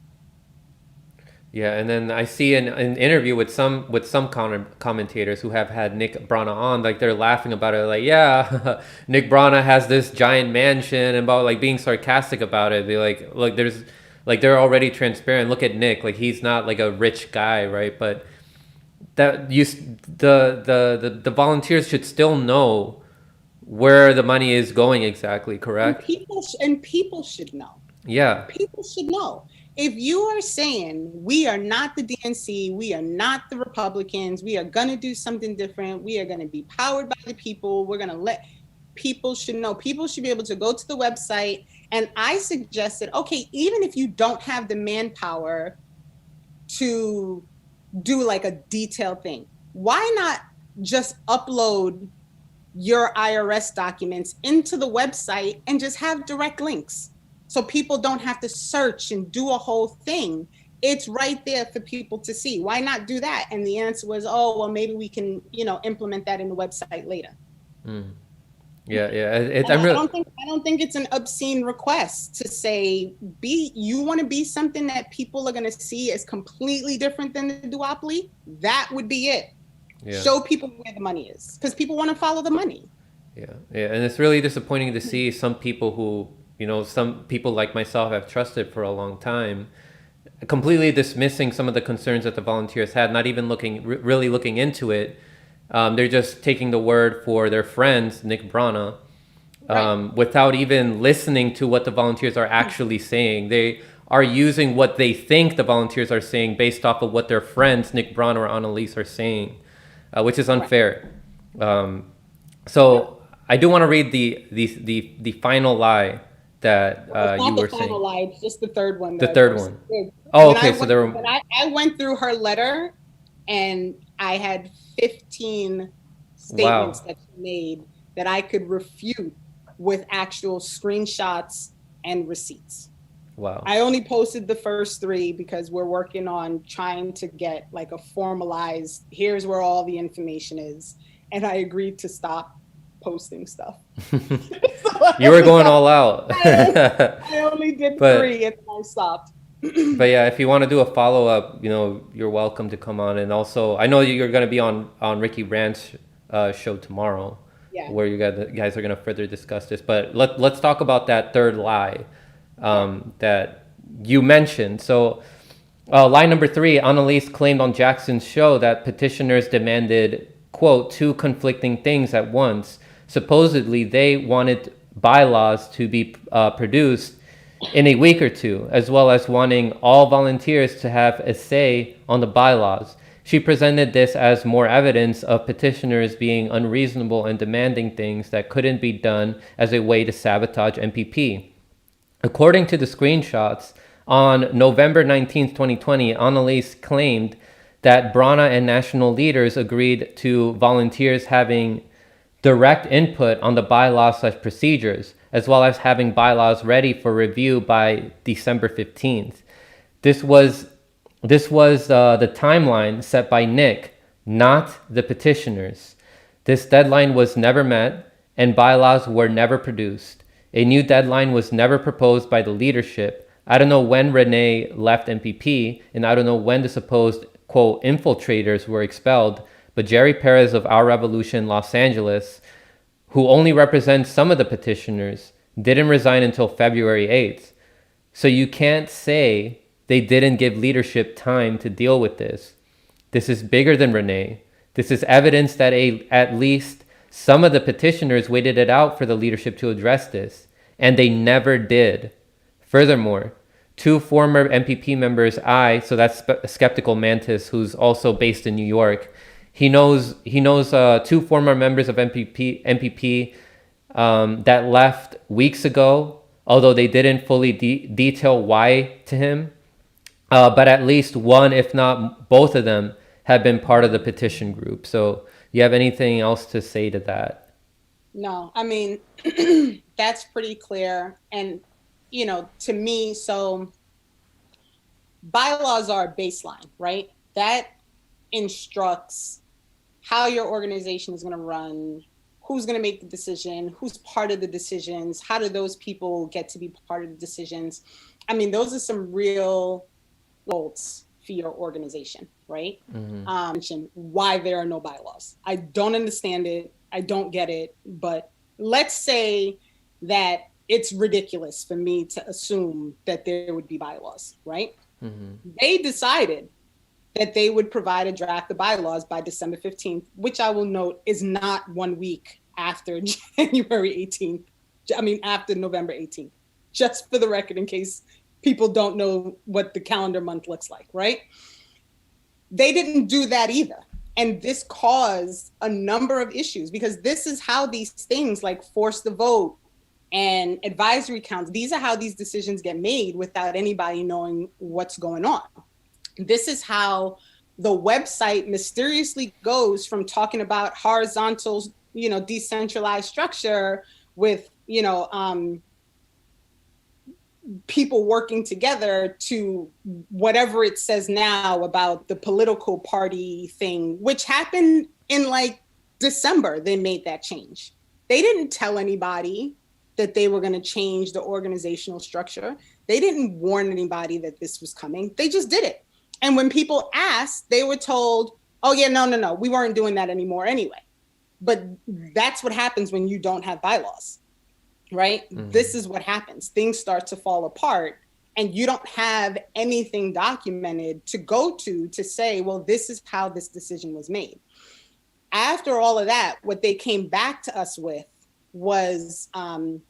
Yeah, and then I see an interview with some commentators who have had Nick Brana on, like they're laughing about it, like, yeah, Nick Brana has this giant mansion, and about like being sarcastic about it. They like there's like they're already transparent. Look at Nick, like he's not like a rich guy, right? But that the volunteers should still know where the money is going exactly, correct? And people should know. Yeah, people should know. If you are saying we are not the DNC, we are not the Republicans, we are going to do something different, we are going to be powered by the people, we're going to let people should know. People should be able to go to the website. And I suggested, okay, even if you don't have the manpower to do like a detailed thing, why not just upload your IRS documents into the website and just have direct links? So people don't have to search and do a whole thing. It's right there for people to see. Why not do that? And the answer was, oh, well, maybe we can, implement that in the website later. Mm. Yeah. I don't think it's an obscene request to say, you want to be something that people are going to see as completely different than the duopoly. That would be it. Yeah. Show people where the money is, because people want to follow the money. Yeah. And it's really disappointing to see some people who, some people like myself have trusted for a long time, completely dismissing some of the concerns that the volunteers had, not even really looking into it. They're just taking the word for their friends, Nick Brana, right, without even listening to what the volunteers are actually saying. They are using what they think the volunteers are saying based off of what their friends, Nick Brana or Annalise, are saying, which is unfair. So I do want to read the final lie that you were saying. Not the final lie, it's just the third one. The third one. Oh, okay. So there were. I went through her letter, and I had 15 statements that she made that I could refute with actual screenshots and receipts. Wow. I only posted the first 3 because we're working on trying to get like a formalized, here's where all the information is. And I agreed to stop posting stuff. You were going all out. I only did 3 and then I stopped. But yeah, if you want to do a follow-up, you're welcome to come on. And also, I know you're going to be on Ricky Rant's show tomorrow, where you guys are going to further discuss this. But let's talk about that third lie that you mentioned. So lie number 3, Annalise claimed on Jackson's show that petitioners demanded, quote, 2 conflicting things at once. Supposedly, they wanted bylaws to be produced in a week or 2, as well as wanting all volunteers to have a say on the bylaws. She presented this as more evidence of petitioners being unreasonable and demanding things that couldn't be done as a way to sabotage MPP. According to the screenshots, on November 19th, 2020, Annalise claimed that Brana and national leaders agreed to volunteers having direct input on the bylaws/procedures, as well as having bylaws ready for review by December 15th. This was the timeline set by Nick, not the petitioners. This deadline was never met, and bylaws were never produced. A new deadline was never proposed by the leadership. I don't know when Renee left MPP, and I don't know when the supposed, quote, infiltrators were expelled, but Jerry Perez of Our Revolution Los Angeles, who only represents some of the petitioners, didn't resign until February 8th. So you can't say they didn't give leadership time to deal with this. This is bigger than Renee. This is evidence that at least some of the petitioners waited it out for the leadership to address this, and they never did. Furthermore, two former MPP members, so that's Skeptical Mantis, who's also based in New York, he knows two former members of MPP that left weeks ago, although they didn't fully detail why to him. But at least one, if not both of them, have been part of the petition group. So you have anything else to say to that? No, I mean, that's pretty clear. And, to me, so bylaws are a baseline, right? That instructs how your organization is going to run, who's going to make the decision, who's part of the decisions, how do those people get to be part of the decisions. I mean, those are some real goals for your organization, right? Mm-hmm. Why there are no bylaws. I don't understand it. I don't get it. But let's say that it's ridiculous for me to assume that there would be bylaws, right? Mm-hmm. They decided that they would provide a draft of bylaws by December 15th, which I will note is not 1 week after January 18th. I mean, after November 18th, just for the record, in case people don't know what the calendar month looks like, right? They didn't do that either. And this caused a number of issues because this is how these things like force the vote and advisory counts, these are how these decisions get made without anybody knowing what's going on. This is how the website mysteriously goes from talking about horizontal, decentralized structure with, people working together to whatever it says now about the political party thing, which happened in December. They made that change. They didn't tell anybody that they were going to change the organizational structure. They didn't warn anybody that this was coming. They just did it. And when people asked, they were told, oh yeah, no, we weren't doing that anymore anyway. But that's what happens when you don't have bylaws, right? Mm-hmm. This is what happens. Things start to fall apart and you don't have anything documented to go to say, well, this is how this decision was made. After all of that, what they came back to us with was an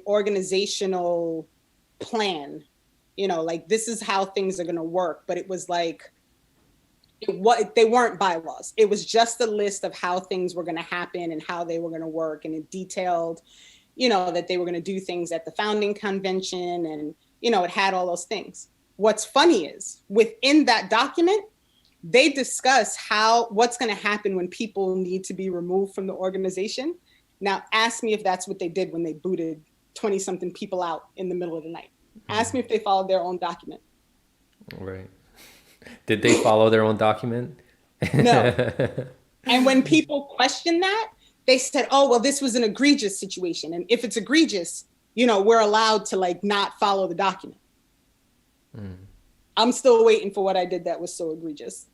organizational plan, this is how things are going to work. But it was they weren't bylaws. It was just a list of how things were going to happen and how they were going to work. And it detailed, that they were going to do things at the founding convention and, it had all those things. What's funny is within that document, they discuss what's going to happen when people need to be removed from the organization. Now, ask me if that's what they did when they booted 20-something people out in the middle of the night. Ask me if they followed their own document. Right. Did they follow their own document? No. And when people question that, they said, oh, well, this was an egregious situation. And if it's egregious, we're allowed to not follow the document. Mm. I'm still waiting for what I did that was so egregious.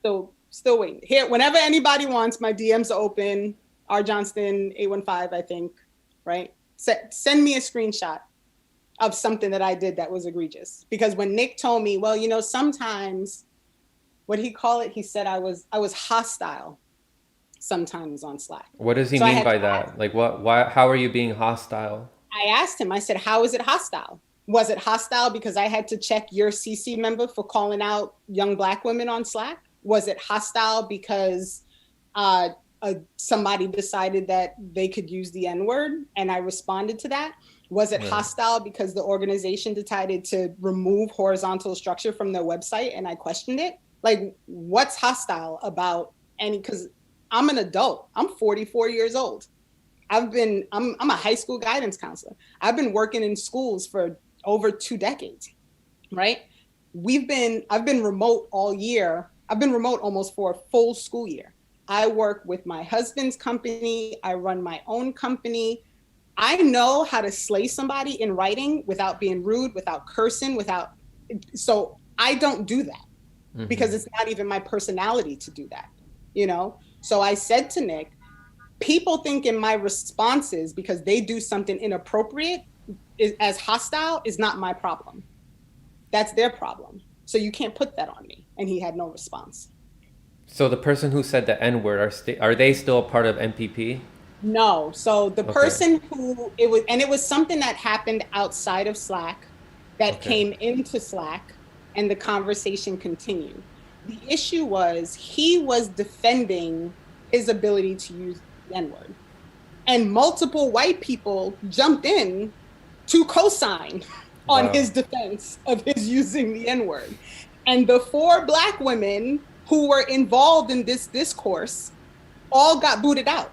So still waiting. Here, whenever anybody wants, my DMs are open. R. Johnston 815, I think, right? Send me a screenshot of something that I did that was egregious. Because when Nick told me, well, sometimes, what'd he call it? He said I was hostile sometimes on Slack. What does he mean by that? Why? How are you being hostile? I asked him, I said, how is it hostile? Was it hostile because I had to check your CC member for calling out young Black women on Slack? Was it hostile because somebody decided that they could use the N-word and I responded to that? Was it hostile because the organization decided to remove horizontal structure from their website and I questioned it? Like, what's hostile about because I'm an adult. I'm 44 years old. I'm a high school guidance counselor. I've been working in schools for over 2 decades, right? I've been remote all year. I've been remote almost for a full school year. I work with my husband's company. I run my own company. I know how to slay somebody in writing without being rude, without cursing, so I don't do that because it's not even my personality to do that, you know? So I said to Nick, people think in my responses because they do something inappropriate as hostile is not my problem. That's their problem. So you can't put that on me. And he had no response. So the person who said the N-word, are they still a part of MPP? No. So the person who it was something that happened outside of Slack that came into Slack and the conversation continued. The issue was he was defending his ability to use the N-word. And multiple white people jumped in to co-sign on his defense of his using the N-word. And the 4 Black women who were involved in this discourse all got booted out.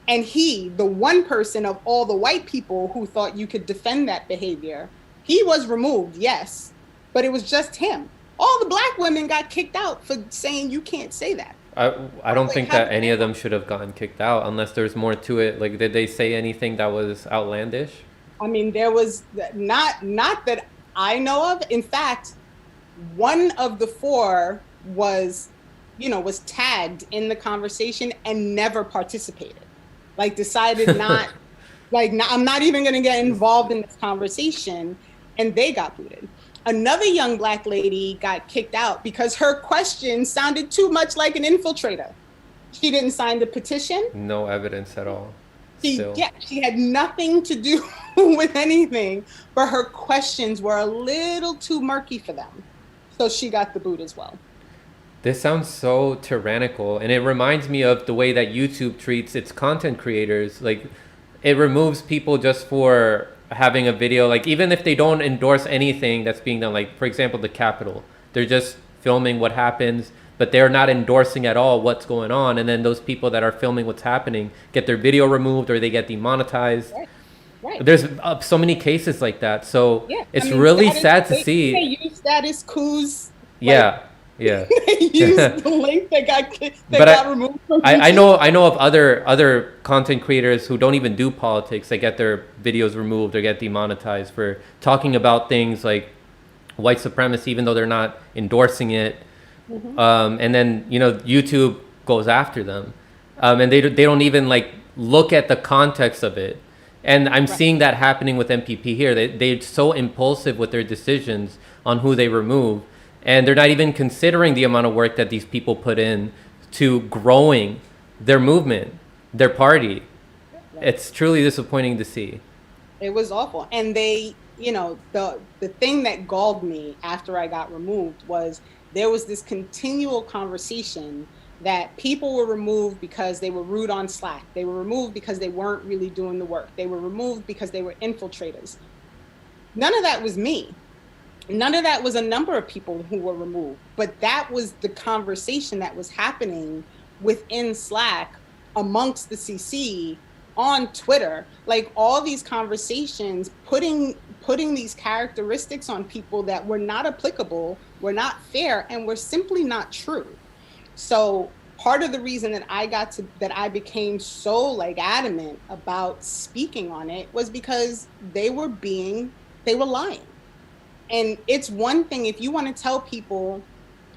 And he, the one person of all the white people who thought you could defend that behavior, he was removed, yes, but it was just him. All the Black women got kicked out for saying you can't say that. I don't think that any of them should have gotten kicked out unless there's more to it. Like, did they say anything that was outlandish? I mean, there was not that I know of. In fact, one of the 4 was tagged in the conversation and never participated. Like, decided not, I'm not even going to get involved in this conversation, and they got booted. Another young Black lady got kicked out because her question sounded too much like an infiltrator. She didn't sign the petition. No evidence at all. She had nothing to do with anything, but her questions were a little too murky for them. So she got the boot as well. This sounds so tyrannical, and it reminds me of the way that YouTube treats its content creators. Like, it removes people just for having a video, like even if they don't endorse anything that's being done, like for example the Capitol, they're just filming what happens, but they're not endorsing at all what's going on, and then those people that are filming what's happening get their video removed or they get demonetized. Right. There's so many cases like that, so it's really sad to see. They use status coups. Yeah. They used the link that got removed from YouTube. I know of other content creators who don't even do politics. They get their videos removed or get demonetized for talking about things like white supremacy, even though they're not endorsing it. And then YouTube goes after them, and they don't even like look at the context of it. And I'm seeing that happening with MPP here. They're so impulsive with their decisions on who they remove. And they're not even considering the amount of work that these people put in to growing their movement, their party. It's truly disappointing to see. It was awful. And they, the thing that galled me after I got removed was there was this continual conversation that people were removed because they were rude on Slack. They were removed because they weren't really doing the work. They were removed because they were infiltrators. None of that was me. None of that was a number of people who were removed, but that was the conversation that was happening within Slack amongst the CC on Twitter. Like all these conversations, putting these characteristics on people that were not applicable, were not fair, and were simply not true. So part of the reason that I became so adamant about speaking on it was because they were lying. And it's one thing if you want to tell people,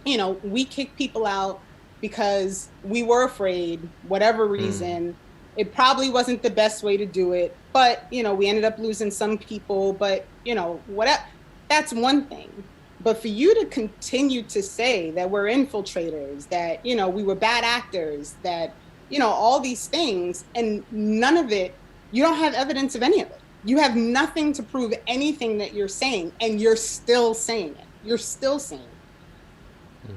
we kick people out because we were afraid, whatever reason. It probably wasn't the best way to do it, but, we ended up losing some people, but, whatever. That's one thing. But for you to continue to say that we're infiltrators, that, we were bad actors, that, all these things, and none of it, you don't have evidence of any of it. You have nothing to prove anything that you're saying, and you're still saying it. You're still saying it.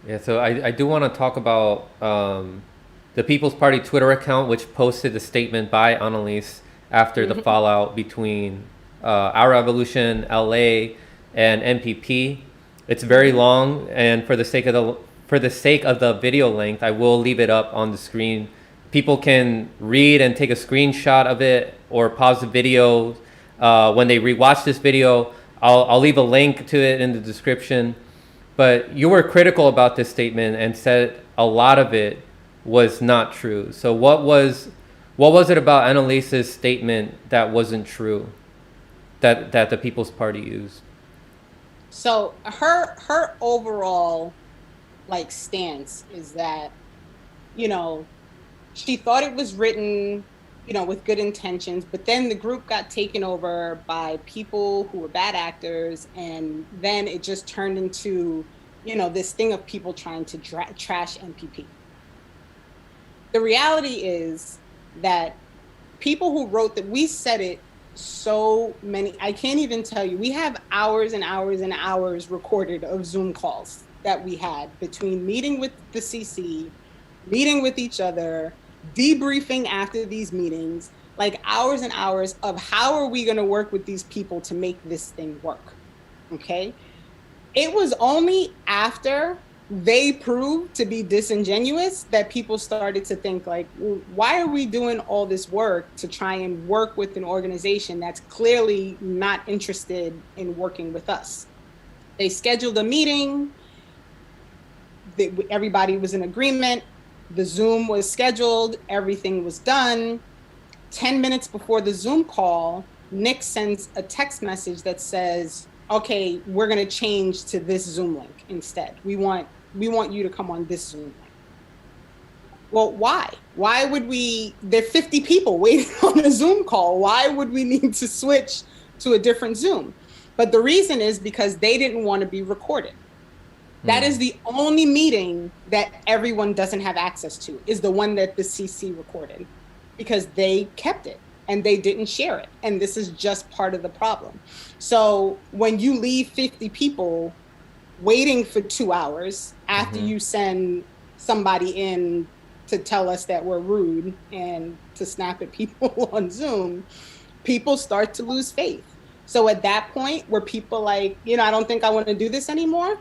Yeah, so I do want to talk about the People's Party Twitter account, which posted the statement by Annalise after the fallout between Our Revolution, LA, and MPP. It's very long, and for the sake of the video length, I will leave it up on the screen. People can read and take a screenshot of it or pause the video. When they rewatch this video, I'll leave a link to it in the description. But you were critical about this statement and said a lot of it was not true. So what was it about Annalise's statement that wasn't true, that the People's Party used? So her overall like stance is that, you know, she thought it was written, you know, with good intentions, but then the group got taken over by people who were bad actors, and then it just turned into, you know, this thing of people trying to trash MPP. The reality is that people who wrote that, we said it so many, I can't even tell you, we have hours and hours and hours recorded of Zoom calls that we had between meeting with the CC, meeting with each other, debriefing after these meetings, like hours and hours of how are we going to work with these people to make this thing work. Okay. It was only after they proved to be disingenuous that people started to think like, why are we doing all this work to try and work with an organization that's clearly not interested in working with us? They scheduled a meeting. Everybody was in agreement. The Zoom was scheduled. Everything was done. 10 minutes before the Zoom call, Nick sends a text message that says, okay, we're going to change to this Zoom link instead. We want you to come on this Zoom link. Well, why? Why would we? There are 50 people waiting on a Zoom call. Why would we need to switch to a different Zoom? But the reason is because they didn't want to be recorded. That is the only meeting that everyone doesn't have access to, is the one that the CC recorded, because they kept it and they didn't share it. And this is just part of the problem. So when you leave 50 people waiting for 2 hours after you send somebody in to tell us that we're rude and to snap at people on Zoom, people start to lose faith. So at that point, were people like, you know, I don't think I want to do this anymore?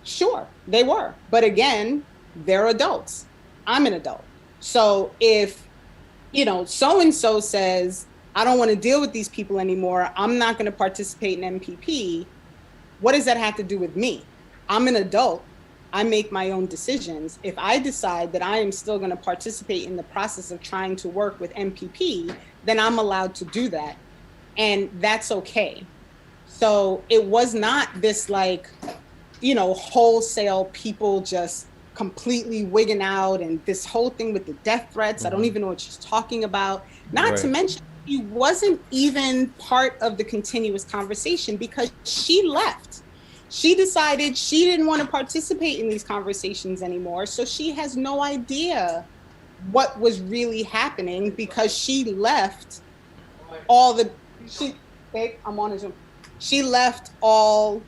Sure, they were. But again, they're adults. I'm an adult. So if, you know, so-and-so says, I don't want to deal with these people anymore, I'm not going to participate in MPP, what does that have to do with me? I'm an adult. I make my own decisions. If I decide that I am still going to participate in the process of trying to work with MPP, then I'm allowed to do that. And that's okay. So it was not this like, you know, wholesale people just completely wigging out and this whole thing with the death threats. I don't even know what she's talking about. Not to mention, she wasn't even part of the continuous conversation because she left. She decided she didn't want to participate in these conversations anymore. So she has no idea what was really happening because she left all the, I'm on a Zoom. She left all,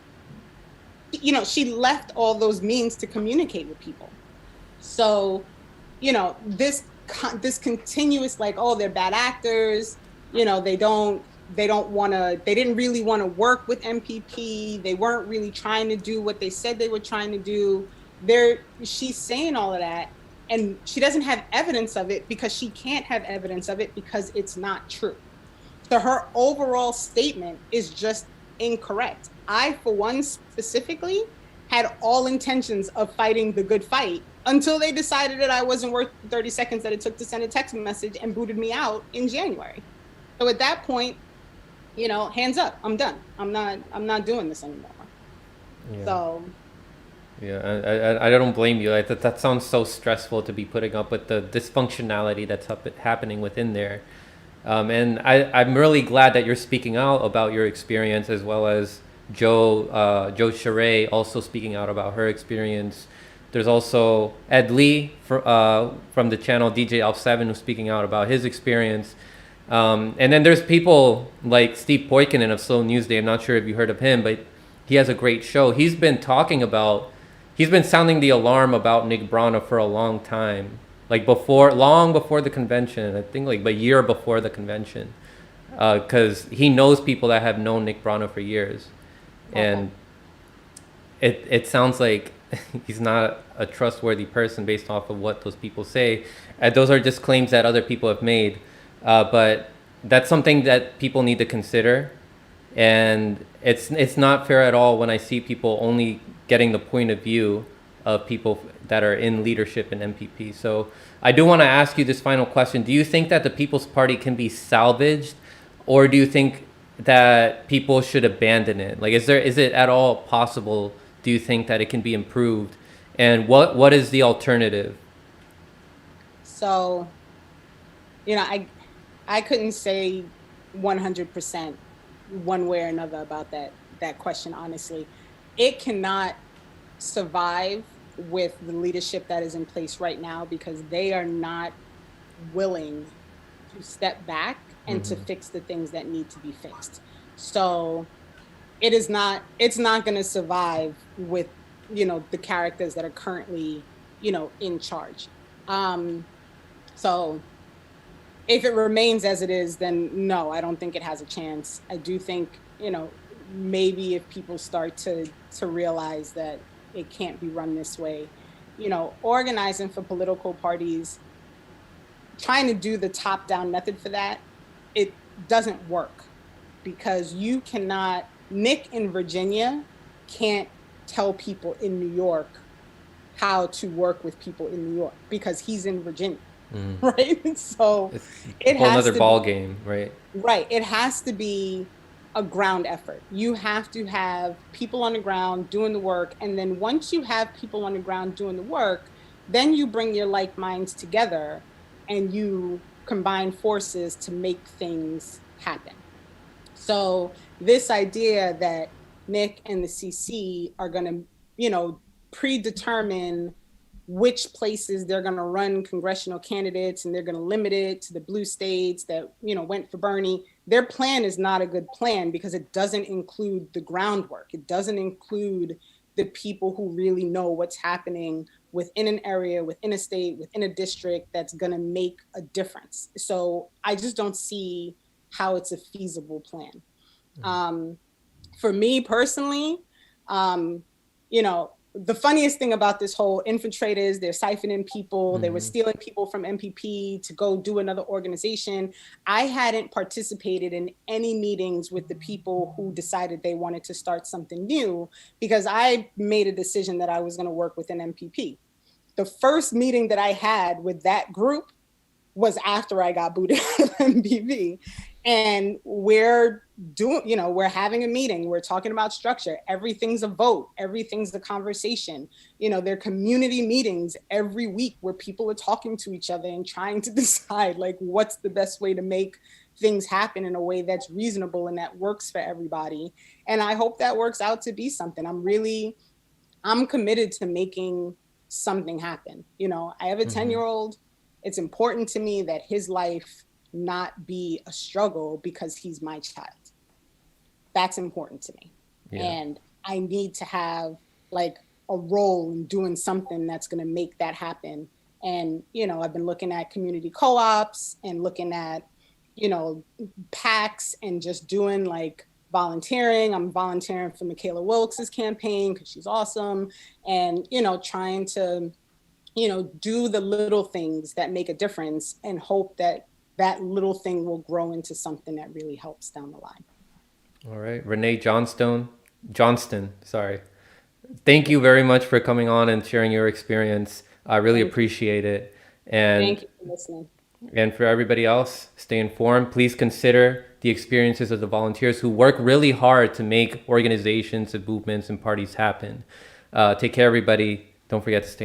you know, she left all those means to communicate with people. So, you know, this continuous like, oh, they're bad actors, you know, they didn't really want to work with MPP. They weren't really trying to do what they said they were trying to do. She's saying all of that, and she doesn't have evidence of it because she can't have evidence of it because it's not true. So her overall statement is just incorrect. I, for one, specifically had all intentions of fighting the good fight until they decided that I wasn't worth the 30 seconds that it took to send a text message and booted me out in January. So at that point, you know, hands up, I'm done. I'm not doing this anymore. Yeah. So. Yeah, I don't blame you. That sounds so stressful to be putting up with the dysfunctionality that's happening within there. And I'm really glad that you're speaking out about your experience, as well as Joe Sheree also speaking out about her experience. There's also Ed Lee from the channel DJ Alf7 who's speaking out about his experience. And then there's people like Steve Poikinen of Slow News Day. I'm not sure if you heard of him, but he has a great show. He's been talking about he's been sounding the alarm about Nick Brana for a long time, like long before the convention. I think like a year before the convention, because he knows people that have known Nick Brana for years, and it sounds like he's not a trustworthy person based off of what those people say. Those are just claims that other people have made, but that's something that people need to consider. And it's not fair at all when I see people only getting the point of view of people that are in leadership in MPP. So I do want to ask you this final question. Do you think that the People's Party can be salvaged, or do you think that people should abandon it? Like, is it at all possible, do you think, that it can be improved? And what is the alternative? So, I couldn't say 100% one way or another about that question, honestly. It cannot survive with the leadership that is in place right now because they are not willing to step back and to fix the things that need to be fixed. So it's not going to survive with, the characters that are currently, in charge. So if it remains as it is, then no, I don't think it has a chance. I do think, maybe if people start to realize that it can't be run this way, organizing for political parties, trying to do the top-down method for that, it doesn't work because Nick in Virginia can't tell people in New York how to work with people in New York because he's in Virginia. Right. So it's a whole other ball game, right? Right. It has to be a ground effort. You have to have people on the ground doing the work. And then once you have people on the ground doing the work, then you bring your like minds together and you combine forces to make things happen. So this idea that Nick and the CC are going to, predetermine which places they're going to run congressional candidates and they're going to limit it to the blue states that, went for Bernie. Their plan is not a good plan because it doesn't include the groundwork. It doesn't include the people who really know what's happening within an area, within a state, within a district that's going to make a difference. So I just don't see how it's a feasible plan. For me personally, the funniest thing about this whole infiltrators, they're siphoning people, they were stealing people from MPP to go do another organization. I hadn't participated in any meetings with the people who decided they wanted to start something new because I made a decision that I was going to work within MPP. The first meeting that I had with that group was after I got booted out of MPP. And we're having a meeting. We're talking about structure. Everything's a vote. Everything's a conversation. There are community meetings every week where people are talking to each other and trying to decide like what's the best way to make things happen in a way that's reasonable and that works for everybody. And I hope that works out to be something. I'm committed to making something happen. I have a 10-year-old. It's important to me that his life not be a struggle because he's my child. That's important to me. Yeah. And I need to have like a role in doing something that's going to make that happen. And, I've been looking at community co-ops and looking at, PACs and just doing like volunteering. I'm volunteering for Michaela Wilkes' campaign because she's awesome. And, trying to, do the little things that make a difference and hope that that little thing will grow into something that really helps down the line. All right. Renee Johnston, sorry. Thank you very much for coming on and sharing your experience. I really appreciate it. And thank you for listening. And for everybody else, stay informed. Please consider the experiences of the volunteers who work really hard to make organizations and movements and parties happen. Take care, everybody. Don't forget to stay